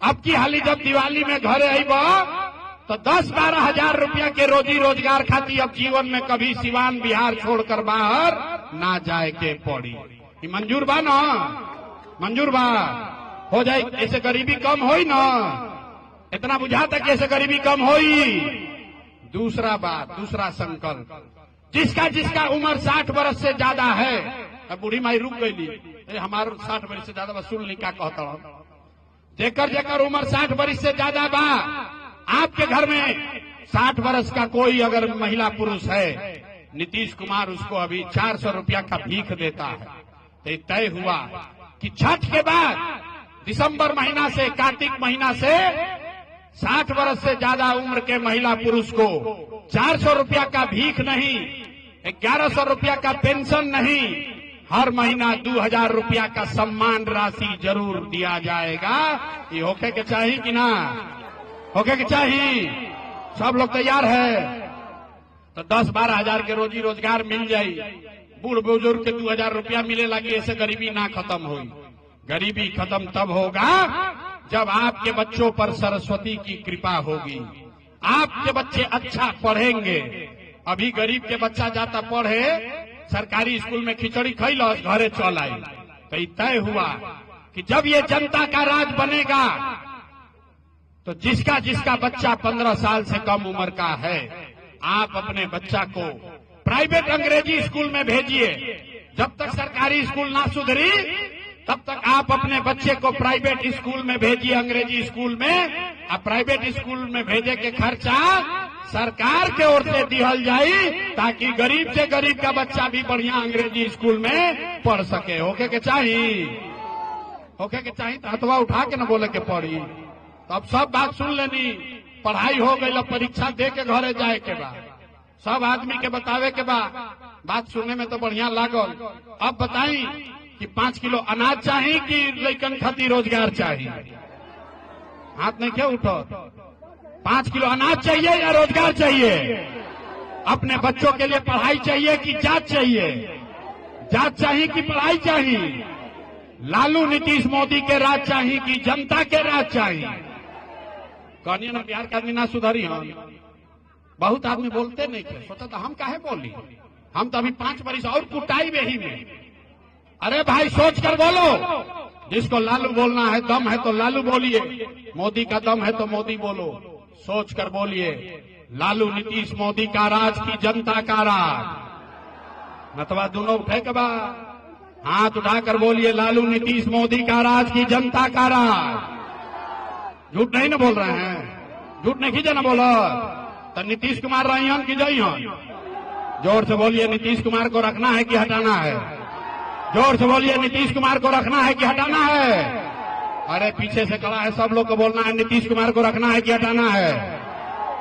अब की हाली जब दिवाली में घरे आईब तो 10-12 हजार रुपया के रोजी रोजगार खाती अब जीवन में कभी सिवान बिहार छोड़कर बाहर ना जाए के पड़ी। ये मंजूर बा ना? मंजूर बा? हो जाए, ऐसे गरीबी कम होई ना? इतना बुझाता कि ऐसे गरीबी कम होई। दूसरा बात, दूसरा संकल्प, जिसका जिसका उम्र 60 वर्ष से ज्यादा है, अब बूढ़ी माई रुक गई, हमारे 60 वर्ष से ज्यादा सुन ली क्या कहता हूं, जेकर उम्र 60 वर्ष से ज्यादा बा, आपके घर में 60 वर्ष का कोई अगर महिला पुरुष है, नीतीश कुमार उसको अभी 400 रुपया का भीख देता है। तो तय हुआ कि छठ के बाद दिसंबर महीना से, कार्तिक महीना से 60 वर्ष से ज्यादा उम्र के महिला पुरुष को 400 रुपया का भीख नहीं, 1100 रुपया का पेंशन नहीं, हर महीना 2000 रुपया का सम्मान राशि जरूर दिया जाएगा। ये होके के चाहिए कि ना? होके के चाहिए? सब लोग तैयार है? तो 10-12 हजार के रोजी रोजगार मिल जाई, बूढ़ बुजुर्ग के 2000 रुपया मिले लगे, ऐसे गरीबी ना खत्म हुई। गरीबी खत्म तब होगा जब आपके बच्चों पर सरस्वती की कृपा होगी, आपके बच्चे अच्छा पढ़ेंगे। अभी गरीब के बच्चा जाता पढ़े, सरकारी स्कूल में खिचड़ी खैलस, घरे चल आई। तो तय हुआ कि जब ये जनता का राज बनेगा तो जिसका जिसका बच्चा 15 साल से कम उम्र का है, आप अपने बच्चा को प्राइवेट अंग्रेजी स्कूल में भेजिए। जब तक सरकारी स्कूल ना सुधरी तब तक आप अपने बच्चे को प्राइवेट स्कूल में भेजिए, अंग्रेजी स्कूल में। अब प्राइवेट स्कूल में भेजे के खर्चा सरकार के ओर से दिहल जाई, ताकि गरीब से गरीब का बच्चा भी बढ़िया अंग्रेजी स्कूल में पढ़ सके। होके के चाहिए? होके के चाहिए? तो हथवा उठा के न बोले के पड़ी। तो अब सब बात सुन लेनी, पढ़ाई हो गई, अब परीक्षा दे के घरे जाए के बाद सब आदमी के बतावे के बाद बात सुनने में तो बढ़िया लागल। अब बताई कि 5 किलो अनाज चाहिए कि लइकन खातिर रोजगार चाहिए? हाथ नहीं क्यों उठो? 5 किलो अनाज चाहिए या रोजगार चाहिए? अपने बच्चों के लिए पढ़ाई चाहिए कि जात चाहिए? जात चाहिए कि पढ़ाई चाहिए? लालू नीतीश मोदी के राज चाहिए कि जनता के राज चाहिए? कहनिए ना बिहार का आदमी ना सुधरी। हम बहुत आदमी बोलते नहीं थे, सोचा तो हम काहे बोली, हम तो अभी 5 वर्ष और कुटाई वही में। अरे भाई सोच कर बोलो, जिसको लालू बोलना है, दम है तो लालू बोलिए, मोदी का दम है तो मोदी बोलो, सोच कर बोलिए। लालू नीतीश मोदी का राज की जनता का राज? नतवा दोनों उठे के बाद हाथ उठाकर बोलिए, लालू नीतीश मोदी का राज की जनता का राज। झूठ नहीं ना बोल रहे हैं? झूठ नहीं खींचे ना बोलो। तो नीतीश कुमार रही हन कि जई हन? जोर से बोलिए, नीतीश कुमार को रखना है कि हटाना है? जोर से बोलिए, नीतीश कुमार को रखना है कि हटाना है? अरे पीछे से खड़ा है, सब लोग को बोलना है नीतीश कुमार को रखना है कि हटाना है।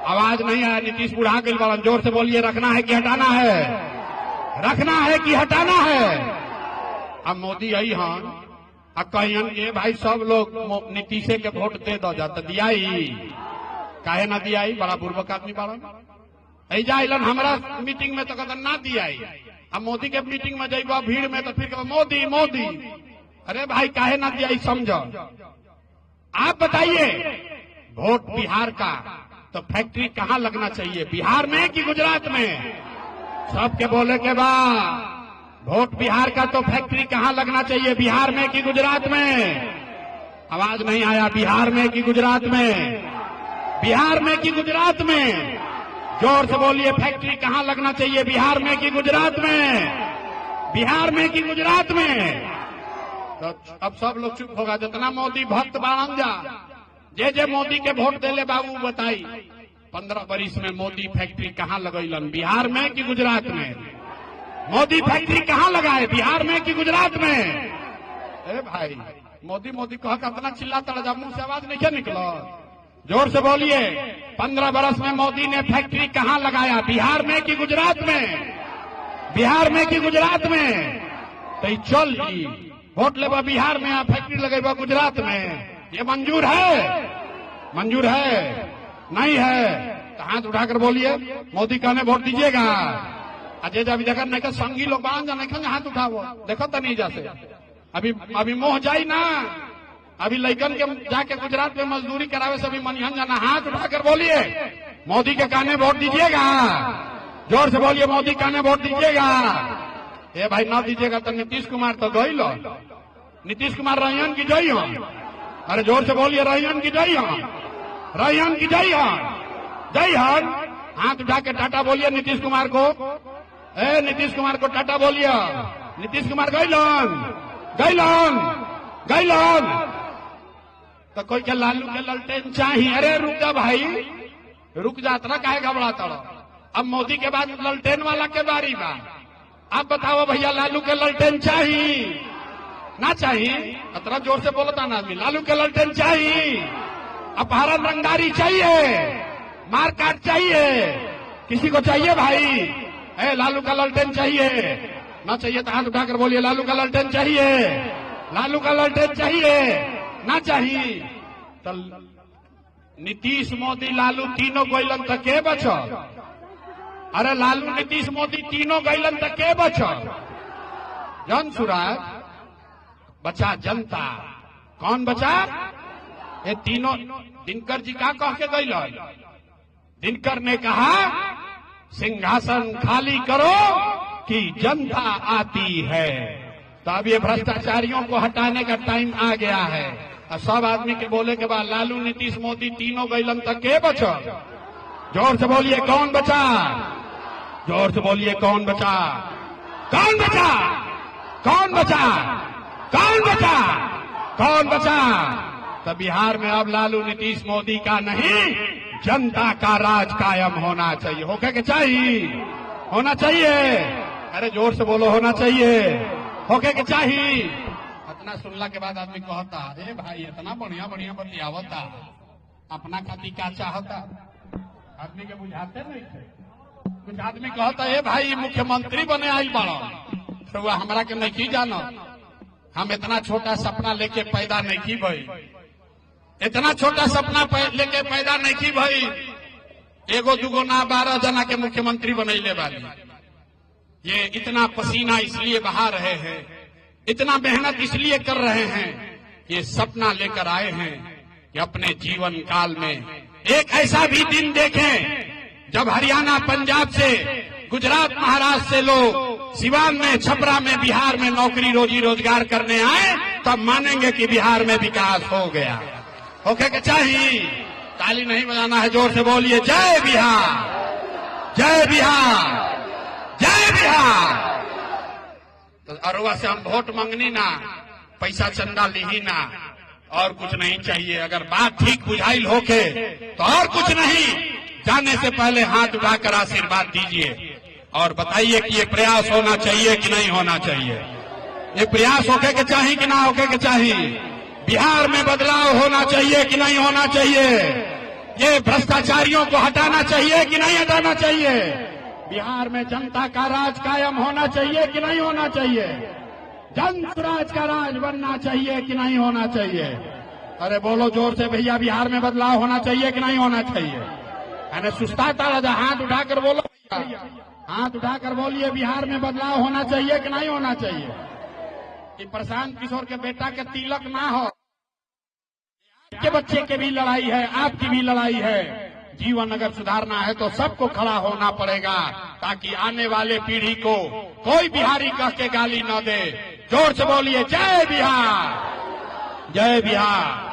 आवाज नहीं आया, नीतीश बुढ़ा के बोलन, जोर से बोलिए, रखना है कि हटाना है? रखना है कि हटाना है? अब मोदी आई हन, अब कहियन के भाई सब लोग नीतीशे के वोट दे दो जाता, दियाई काहे ना दियाई? बड़ा बुर्बक आदमी बाड़न। ऐजा अलन हमरा मीटिंग में तो कहता ना दियाई, अब मोदी के मीटिंग में जाइबा भीड़ में तो फिर कहबा मोदी मोदी। अरे भाई काहे ना दिया समझो। आप बताइए वोट बिहार का तो फैक्ट्री कहाँ लगना चाहिए, बिहार में कि गुजरात में? सबके बोले के बाद वोट बिहार का तो फैक्ट्री कहाँ लगना चाहिए, बिहार में कि गुजरात में? आवाज नहीं आया। बिहार में कि गुजरात में? बिहार में कि गुजरात में? जोर से बोलिए, फैक्ट्री कहाँ लगना चाहिए, बिहार में कि गुजरात में? बिहार में कि गुजरात में? तो अब सब लोग चुप होगा। जितना मोदी भक्त बाणन जा जे मोदी के वोट देले बाबू बताई 15 बरिस में मोदी फैक्ट्री कहाँ लगैलन, बिहार में कि गुजरात में? मोदी फैक्ट्री कहाँ लगाए, बिहार में कि गुजरात में? अरे भाई मोदी मोदी कह के अपना चिल्लाता रहा, मुंह से आवाज नहीं निकलो। जोर से बोलिए, 15 बरस में मोदी ने फैक्ट्री कहाँ लगाया, बिहार में कि गुजरात में? बिहार में कि गुजरात में? तो चल जी वोट लेबा बिहार में, आप फैक्ट्री लगेबा गुजरात में, ये मंजूर है? मंजूर है? नहीं है तो हाथ उठाकर बोलिए मोदी कहने वोट दीजिएगा। अजय अभी देखा नहीं का संगी लोग बांध जाने खा हाथ उठाओ, देखो तो नहीं जासे अभी मोह जाई ना। अभी लइकन के जाके गुजरात में मजदूरी करावे से अभी मनिहन जाना। हाथ उठाकर बोलिए मोदी के कहने वोट दीजिएगा। जोर से बोलिए मोदी कहने वोट दीजिएगा। ए भाई ना दीजिएगा तो नीतीश कुमार तो गई लो। नीतीश कुमार रहियन की जई हो। अरे जोर से बोलिए रहियन की जई हो, रहियन की जई हो, जय हन। हाथ उठा के टाटा बोलिए नीतीश कुमार को। ए नीतीश कुमार को टाटा बोलिए। नीतीश कुमार गईलन गईलन गईलन। तो कोई के लालू के ललटेन चाहिए। अरे रुक जा भाई, रुक जा, इतना काहे घबराता रहो। अब मोदी के बाद ललटेन वाला के बारी बा। आप बताओ भैया लालू के ललटेन चाहिए ना चाहिए? इतना जोर से बोलता ना आदमी। लालू के ललटेन चाहिए, अपहरण रंगदारी चाहिए, मारकाट चाहिए, किसी को चाहिए भाई? ए लालू का ललटेन चाहिए ना चाहिए? तो हाथ उठाकर बोलिए लालू का ललटेन चाहिए, लालू का ललटेन चाहिए ना चाहिए? तो नीतीश मोदी लालू तीनों गईलन तक के बचल? अरे लालू नीतीश मोदी तीनों गईलन तक के बचल? जन सुराज बचा जनता। कौन बचा? ये तीनों। दिनकर जी का कह के गईलन? दिनकर ने कहा सिंहासन खाली करो कि जनता आती है। तो अब ये भ्रष्टाचारियों को हटाने का टाइम आ गया है। और सब आदमी के बोले के बाद लालू नीतीश मोदी तीनों गईलन तक के बचल? जोर से बोलिए कौन बचा? जोर से बोलिए कौन बचा? कौन बचा? कौन बचा? कौन बचा? कौन बचा? तो बिहार में अब लालू नीतीश मोदी का नहीं, जनता का राज कायम होना चाहिए। होके के चाहिए? होना चाहिए। अरे जोर से बोलो होना चाहिए। होके के चाहिए? इतना सुनला के बाद आदमी कहता अरे भाई इतना बढ़िया बढ़िया बतियावता, अपना खाती का चाहता? आदमी के बुझाते नहीं थे। कुछ आदमी कहता है भाई मुख्यमंत्री बने आई बड़ा तो वह हमरा के नहीं जानो। हम इतना छोटा सपना लेके पैदा नहीं की भाई, इतना छोटा सपना लेके पैदा नहीं की भाई। एगो दुगो ना 12 जना के मुख्यमंत्री बनैले वाली। ये इतना पसीना इसलिए बहा रहे हैं, इतना मेहनत इसलिए कर रहे हैं, ये सपना लेकर आए हैं कि अपने जीवन काल में एक ऐसा भी दिन देखें जब हरियाणा पंजाब से, गुजरात महाराष्ट्र से लोग सिवान में, छपरा में, बिहार में नौकरी रोजी रोजगार करने आए, तब मानेंगे कि बिहार में विकास हो गया। होके के चाहिए? ताली नहीं बजाना है, जोर से बोलिए जय बिहार, जय बिहार, जय बिहार। तो अरुआ से हम वोट मांगनी ना, पैसा चंदा ली ना, और कुछ नहीं चाहिए। अगर बात ठीक बुझाइल होके तो और कुछ नहीं, जाने से पहले हाथ उठाकर आशीर्वाद दीजिए और बताइए कि ये प्रयास होना चाहिए कि नहीं होना चाहिए। ये प्रयास होके के चाहिए कि ना होके के चाहिए? बिहार में बदलाव होना चाहिए कि नहीं होना चाहिए? ये भ्रष्टाचारियों को हटाना चाहिए कि नहीं हटाना चाहिए? बिहार में जनता का राज कायम होना चाहिए कि नहीं होना चाहिए? जन स्वराज का राज बनना चाहिए कि नहीं होना चाहिए? अरे बोलो जोर से भैया, बिहार में बदलाव होना चाहिए कि नहीं होना चाहिए? मैंने सुस्ताता राजा, हाथ उठाकर बोलो भैया, हाथ उठाकर बोलिए, बिहार में बदलाव होना चाहिए कि नहीं होना चाहिए? कि प्रशांत किशोर के बेटा के तिलक ना हो। के बच्चे की भी लड़ाई है, आपकी भी लड़ाई है। जीवन अगर सुधारना है तो सबको खड़ा होना पड़ेगा, ताकि आने वाले पीढ़ी को कोई बिहारी कह के गाली न दे। जोर से बोलिए, जय बिहार, जय बिहार।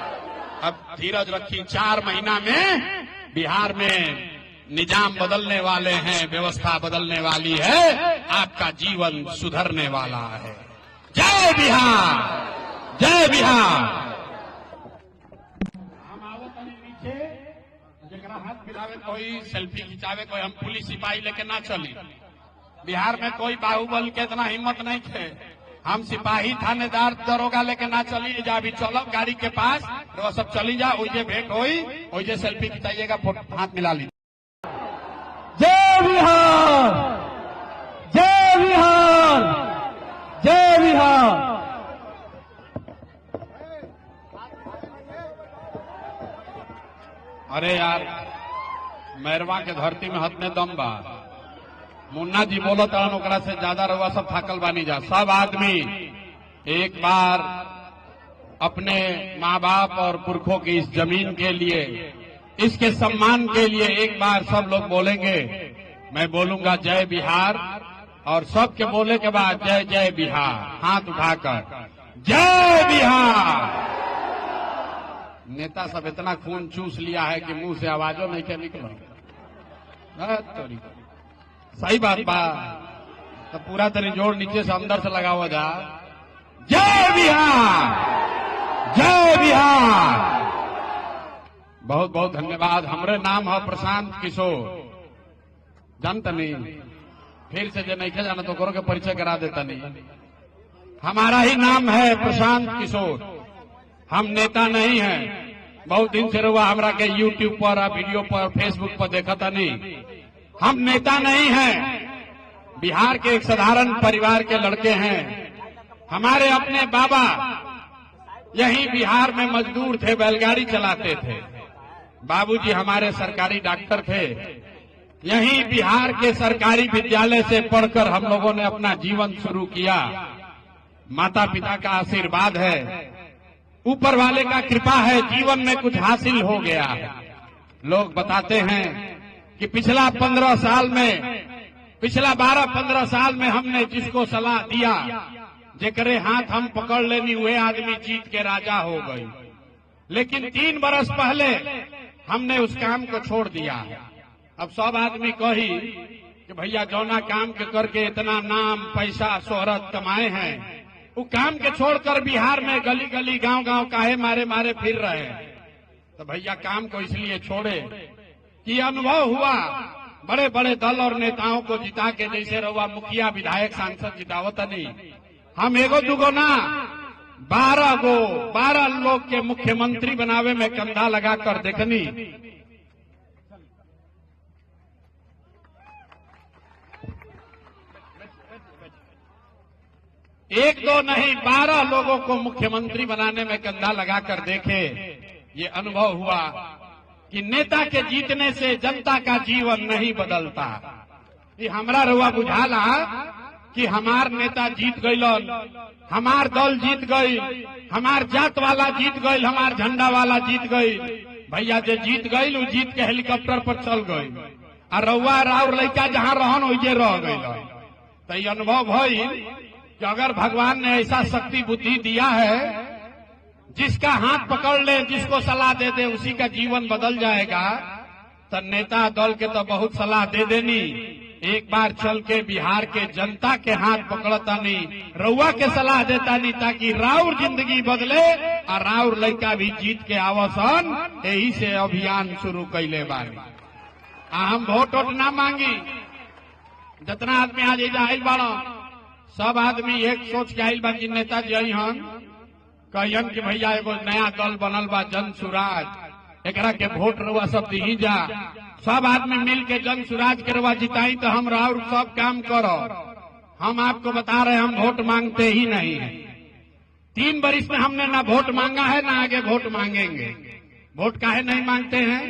अब धीरज रखी, 4 महीना में बिहार में निजाम बदलने वाले हैं, व्यवस्था बदलने वाली है, आपका जीवन सुधरने वाला है। जय बिहार, जय बिहार। हम आवत नीचे, जरा हाथ मिलावे कोई, सेल्फी खिंचावे कोई, हम पुलिस सिपाही लेके ना चली। बिहार में कोई बाहुबल के इतना हिम्मत नहीं थे। हम सिपाही थानेदार दरोगा लेके ना चली जा। अभी चलो गाड़ी के पास, तो सब चली जा, ओइजे भेंट होई, ओइजे सेल्फी खिंचाइएगा, हाथ मिला ली। जय बिहार, जय बिहार, जय बिहार। अरे यार, मैरवा के धरती में हतने दम बा। मुन्ना जी बोलत रहन, ओकरा से ज्यादा रउआ सब थाकल बानी जा। सब आदमी एक बार अपने माँ बाप और पुरखों की इस जमीन के लिए, इसके सम्मान के लिए एक बार सब लोग बोलेंगे। मैं बोलूंगा जय बिहार, और सबके बोले के बाद जय जय बिहार, हाथ उठाकर जय बिहार। नेता सब इतना खून चूस लिया है कि मुंह से आवाजों नहीं क्या निकला। सही बात बा, तो पूरा तरी जोड़ नीचे से अंदर से लगा हुआ जा। जय बिहार, जय बिहार। बहुत बहुत धन्यवाद। हमरे नाम है प्रशांत किशोर, जानता नहीं, फिर से जो नहीं खे जाना तो करो के परिचय करा देता नहीं। हमारा ही नाम है प्रशांत किशोर, हम नेता नहीं हैं। बहुत दिन से रुआ हमरा के यूट्यूब पर, वीडियो पर, फेसबुक पर देखा था नहीं। हम नेता नहीं हैं, बिहार के एक साधारण परिवार के लड़के हैं। हमारे अपने बाबा यही बिहार में मजदूर थे, बैलगाड़ी चलाते थे। बाबूजी हमारे सरकारी डॉक्टर थे। यहीं बिहार के सरकारी विद्यालय से पढ़कर हम लोगों ने अपना जीवन शुरू किया। माता पिता का आशीर्वाद है, ऊपर वाले का कृपा है, जीवन में कुछ हासिल हो गया है। लोग बताते हैं कि पिछला 15 साल में, पिछला 12-15 साल में हमने जिसको सलाह दिया, जेकरे हाथ हम पकड़ लेनी, हुए आदमी जीत के राजा हो गई। लेकिन 3 बरस पहले हमने उस काम को छोड़ दिया है। अब सब आदमी कही कि भैया जौना काम के करके इतना नाम, पैसा, शोहरत कमाए हैं, वो काम के छोड़कर बिहार में गली गली, गांव गांव काहे मारे मारे फिर रहे हैं। तो भैया काम को इसलिए छोड़े कि अनुभव हुआ बड़े बड़े दल और नेताओं को जिता के, जैसे रहुआ मुखिया, विधायक, सांसद जितावत नहीं। हम एगो दुगो ना, 12 लोग के मुख्यमंत्री बनावे में कंधा लगाकर देखनी। एक दो नहीं, 12 लोगों को मुख्यमंत्री बनाने में कंधा लगाकर देखे। ये अनुभव हुआ कि नेता के जीतने से जनता का जीवन नहीं बदलता। ये हमरा रुआ बुझाला कि हमार नेता जीत गइलन, हमार दल जीत गई, हमार जात वाला जीत गई, हमार झंडा वाला जीत गई। भैया जो जीत गई, वो जीत के हेलीकॉप्टर पर चल गई, और रउआ राउर लड़का जहां रहन वही रह गई। तो ये अनुभव भइल कि अगर भगवान ने ऐसा शक्ति बुद्धि दिया है, जिसका हाथ पकड़ ले, जिसको सलाह दे दे, उसी का जीवन बदल जाएगा। तो नेता दल के तो बहुत सलाह दे देनी, एक बार चल के बिहार के जनता के हाथ पकड़ता नहीं, रउआ के सलाह देता नहीं, ताकि राउर जिंदगी बदले और राउर लड़का भी जीत के आवसन। यही से अभियान शुरू कैले बानी। हम वोट ना मांगी। जितना आदमी आज आयल बाड़ो, सब आदमी एक सोच के आयल बा कि नेताजी अहन कहन कि भैया एगो नया दल बनल बा, जन सुराज, एकरा के वोट रउआ सब दी जा। सब आदमी मिल के जन सुराज के रउआ जिताई तो हम राउर सब काम करो। हम आपको बता रहे हैं, हम वोट मांगते ही नहीं है। 3 बरिस में हमने ना वोट मांगा है, ना आगे वोट मांगेंगे। वोट काहे नहीं मांगते हैं?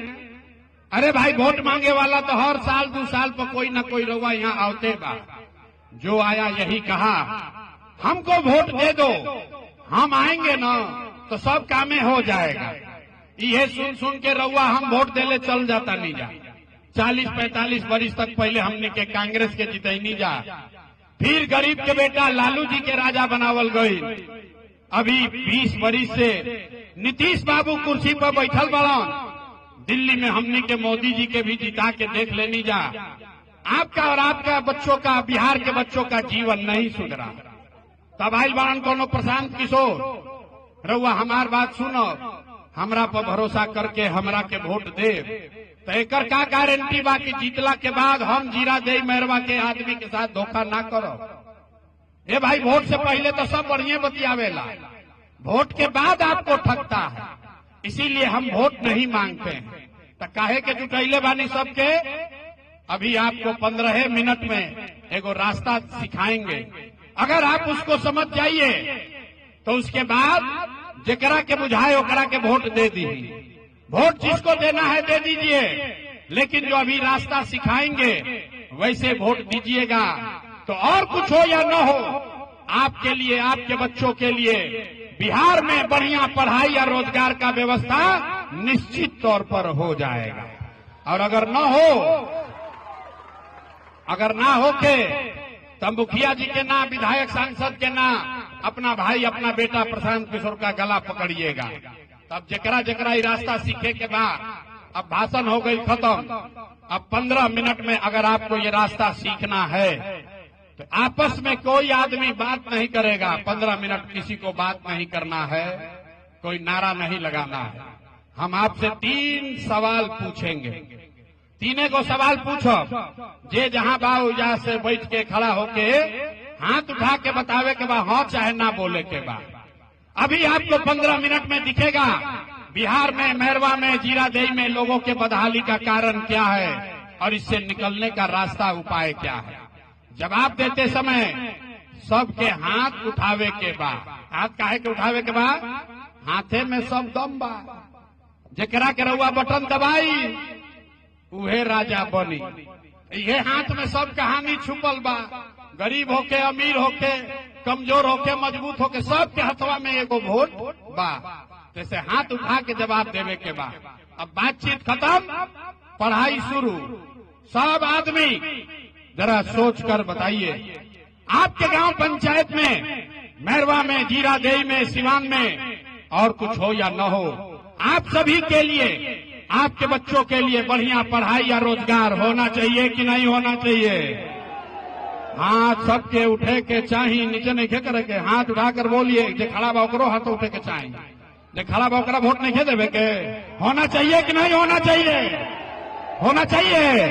अरे भाई वोट मांगे वाला तो हर साल 2 साल पर कोई न कोई रउआ यहाँ आवते बा। जो आया यही कहा हमको वोट दे दो, हम आएंगे न तो सब कामें हो जाएगा। ये सुन सुन के रउआ हम वोट देले चल जाता नहीं जा। 40-45 वर्ष तक पहले हमने के कांग्रेस के जितैनी जा, फिर गरीब के बेटा लालू जी के राजा बनावल गई। अभी 20 वर्ष से नीतीश बाबू कुर्सी पर बैठल बड़न। दिल्ली में हमने के मोदी जी के भी जिता के देख लेनी जा। आपका और आपका बच्चों का, बिहार के बच्चों का जीवन नहीं सुधरा। तब आइल बड़न कोनो प्रशांत किशोर, रउआ हमार बात सुनो, हमरा पर भरोसा करके हमरा के वोट दे तो एकर का गारंटी बा कि जीतला के बाद हम जीरा दे मैरवा के आदमी के साथ धोखा ना करो। ए भाई वोट से पहले तो सब बढ़िया बतियावेला, वोट के बाद आपको ठगता है। इसीलिए हम वोट नहीं मांगते हैं। तो काहे के जुटैले बानी सबके। अभी आपको 15 मिनट में एगो रास्ता सिखाएंगे, अगर आप उसको समझ जाइए तो उसके बाद जेकरा के बुझाए ओकरा के वोट दे दीजिए। वोट जिसको देना है दे दीजिए, लेकिन जो अभी रास्ता सिखाएंगे वैसे वोट दीजिएगा। तो और कुछ हो या न हो, आपके लिए, आपके बच्चों के लिए बिहार में बढ़िया पढ़ाई या रोजगार का व्यवस्था निश्चित तौर पर हो जाएगा। और अगर ना हो के तब मुखिया जी के ना, विधायक सांसद के ना, अपना भाई, अपना बेटा प्रशांत किशोर का गला पकड़िएगा। तब जकरा जकरा ये रास्ता सीखे के बाद, अब भाषण हो गई खत्म। अब 15 मिनट में अगर आपको ये रास्ता सीखना है तो आपस में कोई आदमी बात नहीं करेगा। 15 मिनट किसी को बात नहीं करना है, कोई नारा नहीं लगाना है। हम आपसे 3 सवाल पूछेंगे। 3 को सवाल पूछो, जे जहां बाऊ जा से बैठ के खड़ा होके हाथ उठा के बतावे के बाद हाँ चाहे ना बोले के बाद। अभी आपको 15 मिनट में दिखेगा बिहार में, मैरवा में, जीरादेई में लोगों के बदहाली का कारण क्या है और इससे निकलने का रास्ता, उपाय क्या है। जवाब देते समय सबके हाथ उठावे के बाद, हाथ काहे के उठावे के बाद, हाथे में सब दम बा। जेकरा के रउआ बटन दबाई उहे राजा बनी। ये हाथ में सब कहानी छुपल बा। गरीब होके, अमीर होके, कमजोर होके, मजबूत होके, सबके हथवा में एगो वोट बा। जैसे हाथ उठा के जवाब देवे के बाद, अब बातचीत खत्म, पढ़ाई शुरू। सब आदमी जरा सोच कर बताइए, आपके गांव पंचायत में, मैरवा में, जीरादेई में, सिवान में और कुछ हो या न हो, आप सभी के लिए, आपके बच्चों के लिए बढ़िया पढ़ाई या रोजगार होना चाहिए कि नहीं होना चाहिए। हाथ सबके उठे के चाहिए, नीचे नहीं करे के, हाथ उठाकर बोलिए। जो खड़ा बा ओकरो हाथ उठे के चाहिए, जो खड़ा बा ओकरा वोट नहीं देवे के। होना चाहिए कि नहीं होना चाहिए? होना चाहिए,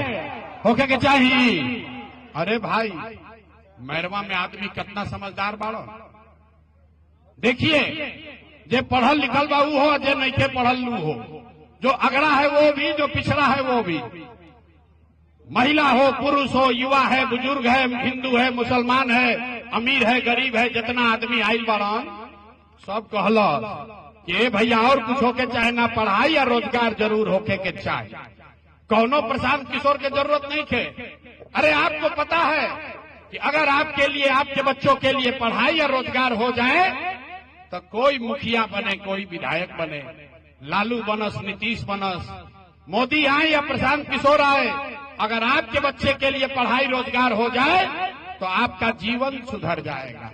होके के चाहिए। अरे भाई, मैरवा में आदमी कितना समझदार बाड़ो। देखिए, जे पढ़ल लिखल बा वो हो, जे नहीं के पढ़ल लू हो, जो अगड़ा है वो भी, जो पिछड़ा है वो भी, महिला हो, पुरुष हो, युवा है, बुजुर्ग है, हिंदू है, मुसलमान है, अमीर है, गरीब है, जितना आदमी आइल बाड़न सब कहल कि भैया और कुछ होके चाहे ना, पढ़ाई या रोजगार जरूर होके के चाहे। कौनो प्रशांत किशोर के जरूरत नहीं थे। अरे आपको पता है कि अगर आपके लिए, आपके बच्चों के लिए पढ़ाई या रोजगार हो जाए तो कोई मुखिया बने, कोई विधायक बने, लालू बनस, नीतीश बनस, मोदी आए या प्रशांत किशोर आए, अगर आपके बच्चे के लिए पढ़ाई रोजगार हो जाए तो आपका जीवन सुधर जाएगा।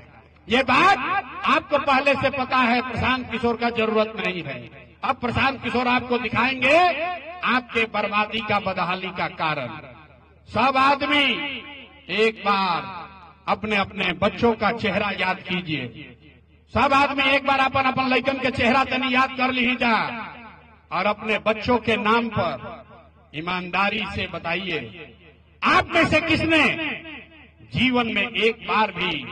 ये बात आपको पहले से पता है, प्रशांत किशोर का जरूरत नहीं है। अब प्रशांत किशोर आपको दिखाएंगे आपके बर्बादी का, बदहाली का कारण। सब आदमी एक बार अपने अपने बच्चों का चेहरा याद कीजिए। सब आदमी एक बार अपन अपन लड़कन के चेहरा तनी याद कर ली जा और अपने बच्चों के नाम पर ईमानदारी से बताइए, आप में से किसने जीवन में एक बार भी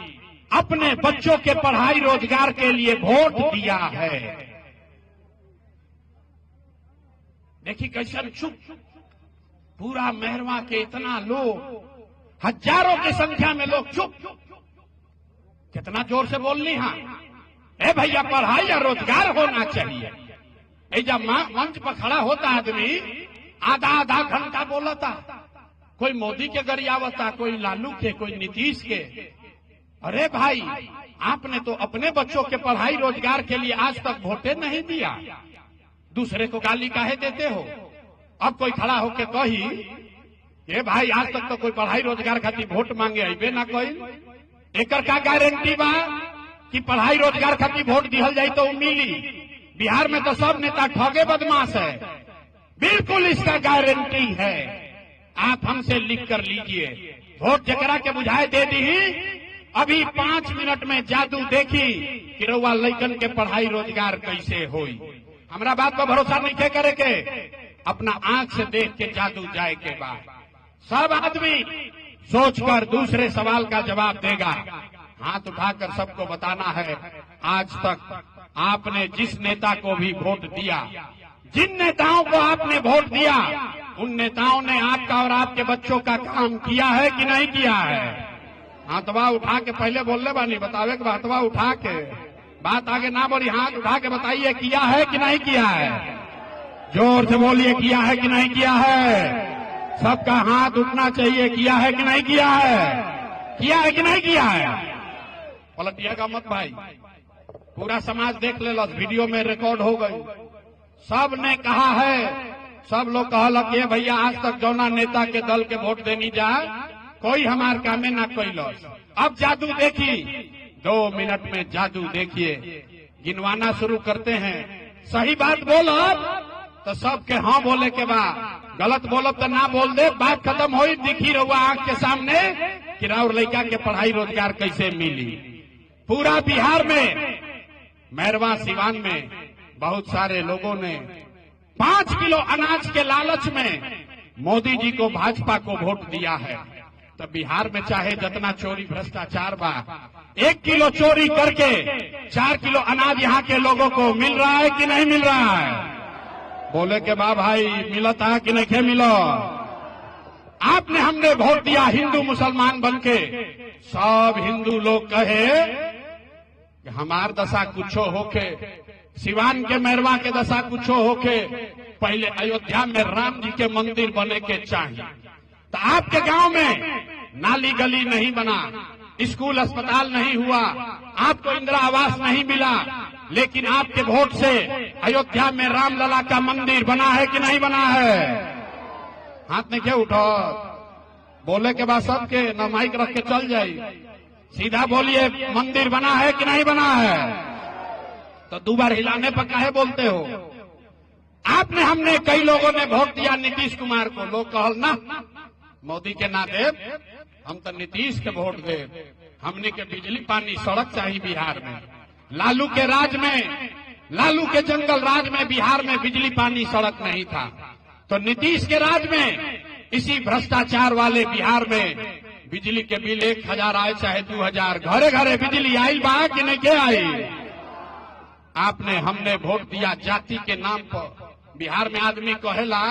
अपने बच्चों के पढ़ाई रोजगार के लिए वोट दिया है? देखिए कैसे चुप, पूरा मैरवा के इतना लोग, हजारों की संख्या में लोग चुप। कितना जोर से बोलनी, हाँ ए भैया, पढ़ाई या रोजगार होना चाहिए। जब मंच पर खड़ा होता आदमी आधा आधा घंटा बोलता, कोई मोदी के गरियावता, कोई लालू के, कोई नीतीश के। अरे भाई, आपने तो अपने बच्चों के पढ़ाई रोजगार के लिए आज तक वोटे नहीं दिया, दूसरे को गाली काहे देते हो? अब कोई खड़ा होके कही ये भाई आज तक तो कोई पढ़ाई रोजगार खातिर वोट मांगे अबे ना कोई, एकर का गारंटी बा कि पढ़ाई रोजगार खातिर वोट दिहल जाए तो मिली? बिहार में तो सब नेता ठगे बदमाश है, बिल्कुल इसका गारंटी है। आप हमसे लिख कर लीजिए, वोट जकरा के बुझाए दे दी। अभी 5 मिनट में जादू देखी कि रउआ लइकन के पढ़ाई रोजगार कैसे होई। हमरा बात पर भरोसा नहीं करे के, अपना आंख से देख के जादू जाए के बाद सब आदमी सोचकर दूसरे सवाल का जवाब देगा। हाथ उठाकर सबको बताना है, आज तक आपने जिस नेता को भी वोट दिया, जिन नेताओं को आपने वोट दिया, उन नेताओं ने आपका और आपके बच्चों का काम किया है कि नहीं किया है? हाथवा उठा के पहले बोलने बानी, बतावे कि हाथवा उठा के, बात आगे ना बढ़ी, हाथ उठा के बताइए किया है कि नहीं किया है? जोर से बोलिए, किया है कि नहीं किया है? सबका हाथ उठना चाहिए, किया है कि नहीं किया है? किया है कि नहीं किया है? पलटिएगा मत भाई, पूरा समाज देख ले, वीडियो में रिकॉर्ड हो गई। सब ने कहा है, सब लोग कहलक ये भैया आज तक जौना नेता के दल के वोट देनी जाए कोई हमार कामे ना कैलस। अब जादू देखी, 2 मिनट में जादू देखिए, गिनवाना शुरू करते हैं। सही बात बोलब तो सबके हाँ बोले के बाद, गलत बोलब तो ना बोल दे, बात खत्म हुई। दिखी रहुआ आंख के सामने कि राउर लड़का के पढ़ाई रोजगार कैसे मिली। पूरा बिहार में, मैरवा सिवान में बहुत सारे लोगों ने 5 किलो अनाज के लालच में मोदी जी को, भाजपा को वोट दिया है। तो बिहार में चाहे जितना चोरी भ्रष्टाचार बा, 1 किलो चोरी करके 4 किलो अनाज यहाँ के लोगों को मिल रहा है कि नहीं मिल रहा है? बोले के बा भाई, मिलता है कि नहीं मिलो? आपने हमने वोट दिया हिंदू मुसलमान बनके, सब हिंदू लोग कहे कि हमार दशा कुछो होके, सिवान के मैरवा के दशा कुछो होके, पहले अयोध्या में राम जी के मंदिर बने के चाहिए। तो आपके गांव में नाली गली नहीं बना, स्कूल अस्पताल नहीं हुआ, आपको इंदिरा आवास नहीं मिला, लेकिन आपके वोट से अयोध्या में रामलला का मंदिर बना है कि नहीं बना है? हाथ नहीं क्या उठो, बोले के बाद सबके न माइक रख के चल जाई, सीधा बोलिए मंदिर बना है कि नहीं बना है? तो 2 बार हिलाने पर काहे बोलते हो? आपने हमने कई लोगों ने वोट दिया नीतीश कुमार को, लोग कहल ना मोदी के ना दे, हम तो नीतीश के वोट दे, हमने के बिजली पानी सड़क चाहिए बिहार में। लालू के राज में, लालू के जंगल राज में बिहार में बिजली पानी सड़क नहीं था, तो नीतीश के राज में इसी भ्रष्टाचार वाले बिहार में बिजली के बिल 1000 आए चाहे 2000, घरे घरे बिजली आई बा कि नहीं के आई? आपने हमने वोट दिया जाति के नाम पर। बिहार में आदमी कहेला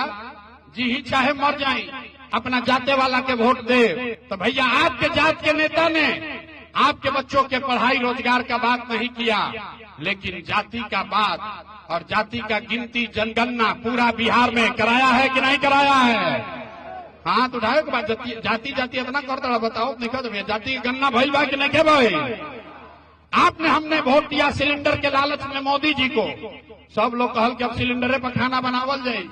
जी ही चाहे मर जाए अपना जाते वाला के वोट दे। तो भैया आपके जात के नेता ने आपके बच्चों के पढ़ाई रोजगार का बात नहीं किया, लेकिन जाति का बात और जाति का गिनती जनगणना पूरा बिहार में कराया है कि नहीं कराया है? हाथ उठाओ के बाद जाति जाति इतना कर दो, बताओ निकल भैया जाति की गणना भइल बा कि नहीं के भाई? आपने हमने वोट दिया सिलेंडर के लालच में मोदी जी को। सब लोग कहल कि अब सिलेंडरे पर खाना बनावल जाये,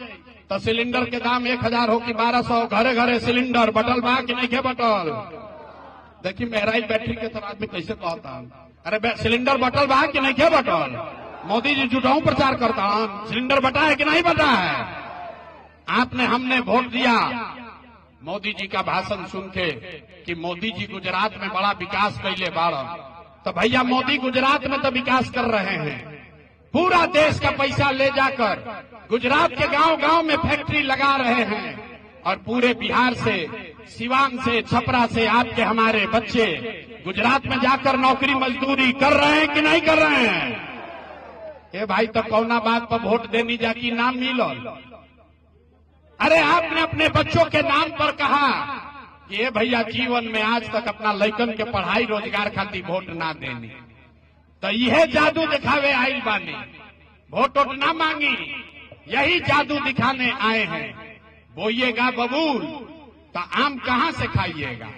तो सिलेंडर के दाम 1000 हो कि 1200, घरे घरे सिलेंडर बटल बा कि नहीं के बटल? देखिए महराई बैटरी के तरह आदमी कैसे कहता, अरे सिलेंडर बटल बा कि नहीं के बटल? मोदी जी जुटाऊ प्रचार करता, सिलेंडर बटा है कि नहीं बटा है? आपने हमने वोट दिया मोदी जी का भाषण सुन के कि मोदी जी गुजरात में बड़ा विकास कैले बाड़ा। तो भैया मोदी गुजरात में तो विकास कर रहे हैं, पूरा देश का पैसा ले जाकर गुजरात के गांव गांव में फैक्ट्री लगा रहे हैं, और पूरे बिहार से, सिवान से, छपरा से आपके हमारे बच्चे गुजरात में जाकर नौकरी मजदूरी कर रहे हैं कि नहीं कर रहे हैं? ए भाई तो कौना बात पर वोट देनी जाकी नाम मिलो? अरे आपने अपने बच्चों के नाम पर कहा ये भैया जीवन में आज तक अपना लइकन के पढ़ाई रोजगार खातिर वोट ना देनी, तो यह जादू दिखावे आइल बानी, वोट वोट ना मांगी, यही जादू दिखाने आए हैं। बोइएगा बबूल तो आम कहां से खाइएगा।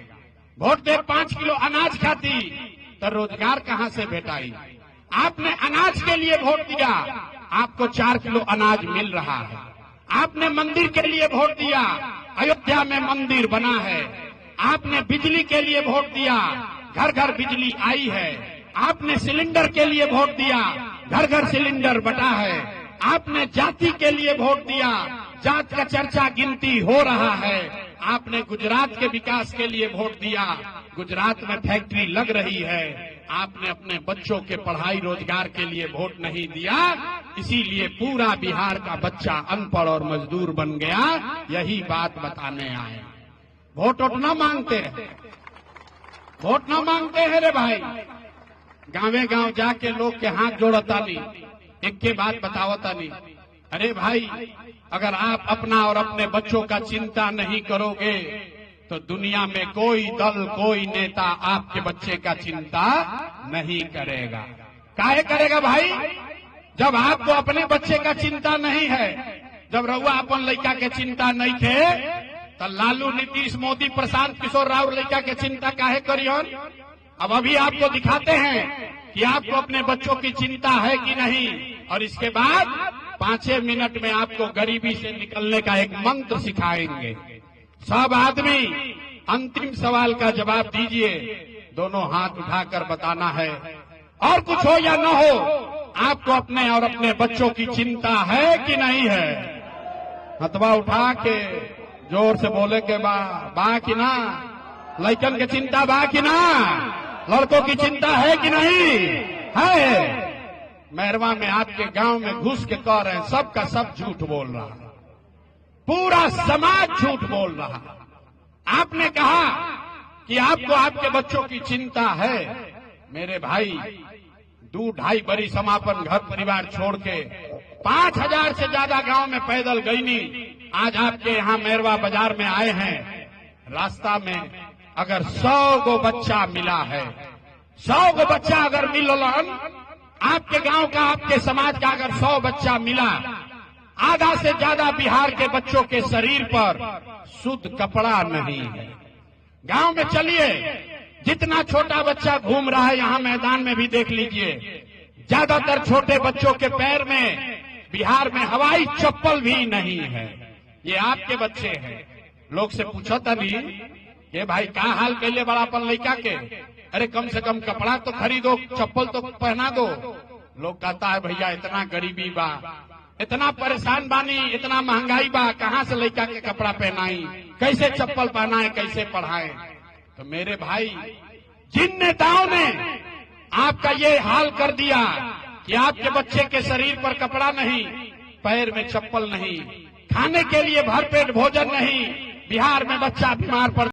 वोट दे 5 किलो अनाज खाती तो रोजगार कहां से भेटाई। आपने अनाज के लिए वोट दिया, आपको 4 किलो अनाज मिल रहा है। आपने मंदिर के लिए वोट दिया, अयोध्या में मंदिर बना है। आपने बिजली के लिए वोट दिया, घर घर बिजली आई है। आपने सिलेंडर के लिए वोट दिया, घर घर सिलेंडर बटा है। आपने जाति के लिए वोट दिया, जात का चर्चा गिनती हो रहा है। आपने गुजरात के विकास के लिए वोट दिया, गुजरात में फैक्ट्री लग रही है। आपने अपने बच्चों के पढ़ाई रोजगार के लिए वोट नहीं दिया, इसीलिए पूरा बिहार का बच्चा अनपढ़ और मजदूर बन गया। यही बात बताने आए। वोट न मांगते हैं, वोट न मांगते हैं रे भाई। गांवे गांव जाके लोग के हाथ जोड़ता नहीं, एक के बात बतावता नहीं। अरे भाई, अगर आप अपना और अपने बच्चों का चिंता नहीं करोगे तो दुनिया में कोई दल, कोई नेता आपके बच्चे का चिंता नहीं करेगा। काहे करेगा भाई? जब आपको अपने बच्चे का चिंता नहीं है, जब रउआ अपन लड़का के चिंता नहीं थे, तो लालू, नीतीश, मोदी, प्रशांत किशोर राव लड़का के चिंता काहे करियन। अब अभी आपको दिखाते हैं कि आपको अपने बच्चों की चिंता है कि नहीं, और इसके बाद 5 मिनट में आपको गरीबी से निकलने का एक मंत्र सिखाएंगे। सब आदमी अंतिम सवाल का जवाब दीजिए, दोनों हाथ उठाकर बताना है। और कुछ हो या न हो, आपको अपने और अपने बच्चों की चिंता है कि नहीं है। हथवा उठा के जोर से बोले के बा कि ना। लड़कन की चिंता बा कि ना, लड़कों की चिंता है कि नहीं है। मेहरवा में आपके गांव में घुस के कह रहे हैं, सबका सब झूठ बोल रहा है, पूरा समाज झूठ बोल रहा है। आपने कहा कि आपको आपके बच्चों की चिंता है। मेरे भाई, 2-2.5 बरी समापन घर परिवार छोड़ के 5000 से ज्यादा गांव में पैदल गई नहीं। आज आपके यहाँ मेहरवा बाजार में आए हैं। रास्ता में अगर 100 गो बच्चा मिला है, 100 गो बच्चा अगर मिलन, आपके गांव का, आपके समाज का अगर 100 बच्चा मिला, आधा से ज्यादा बिहार के बच्चों के शरीर पर शुद्ध कपड़ा नहीं है। गांव में चलिए, जितना छोटा बच्चा घूम रहा है, यहां मैदान में भी देख लीजिए, ज्यादातर छोटे बच्चों के पैर में बिहार में हवाई चप्पल भी नहीं है। ये आपके बच्चे हैं। लोग से पूछो तभी, ये भाई का हाल कैले बड़ा अपन लड़का के, अरे कम से कम कपड़ा तो खरीदो, चप्पल तो पहना दो। लोग कहता है भैया इतना गरीबी बा, इतना परेशान बानी, इतना महंगाई बा, कहां से लड़का के कपड़ा पहनाई, कैसे चप्पल पहनाए, कैसे पढ़ाए। तो मेरे भाई, जिन नेताओं ने आपका ये हाल कर दिया कि आपके बच्चे के शरीर पर कपड़ा नहीं, पैर में चप्पल नहीं, खाने के लिए भरपेट भोजन नहीं, बिहार में बच्चा बीमार पड़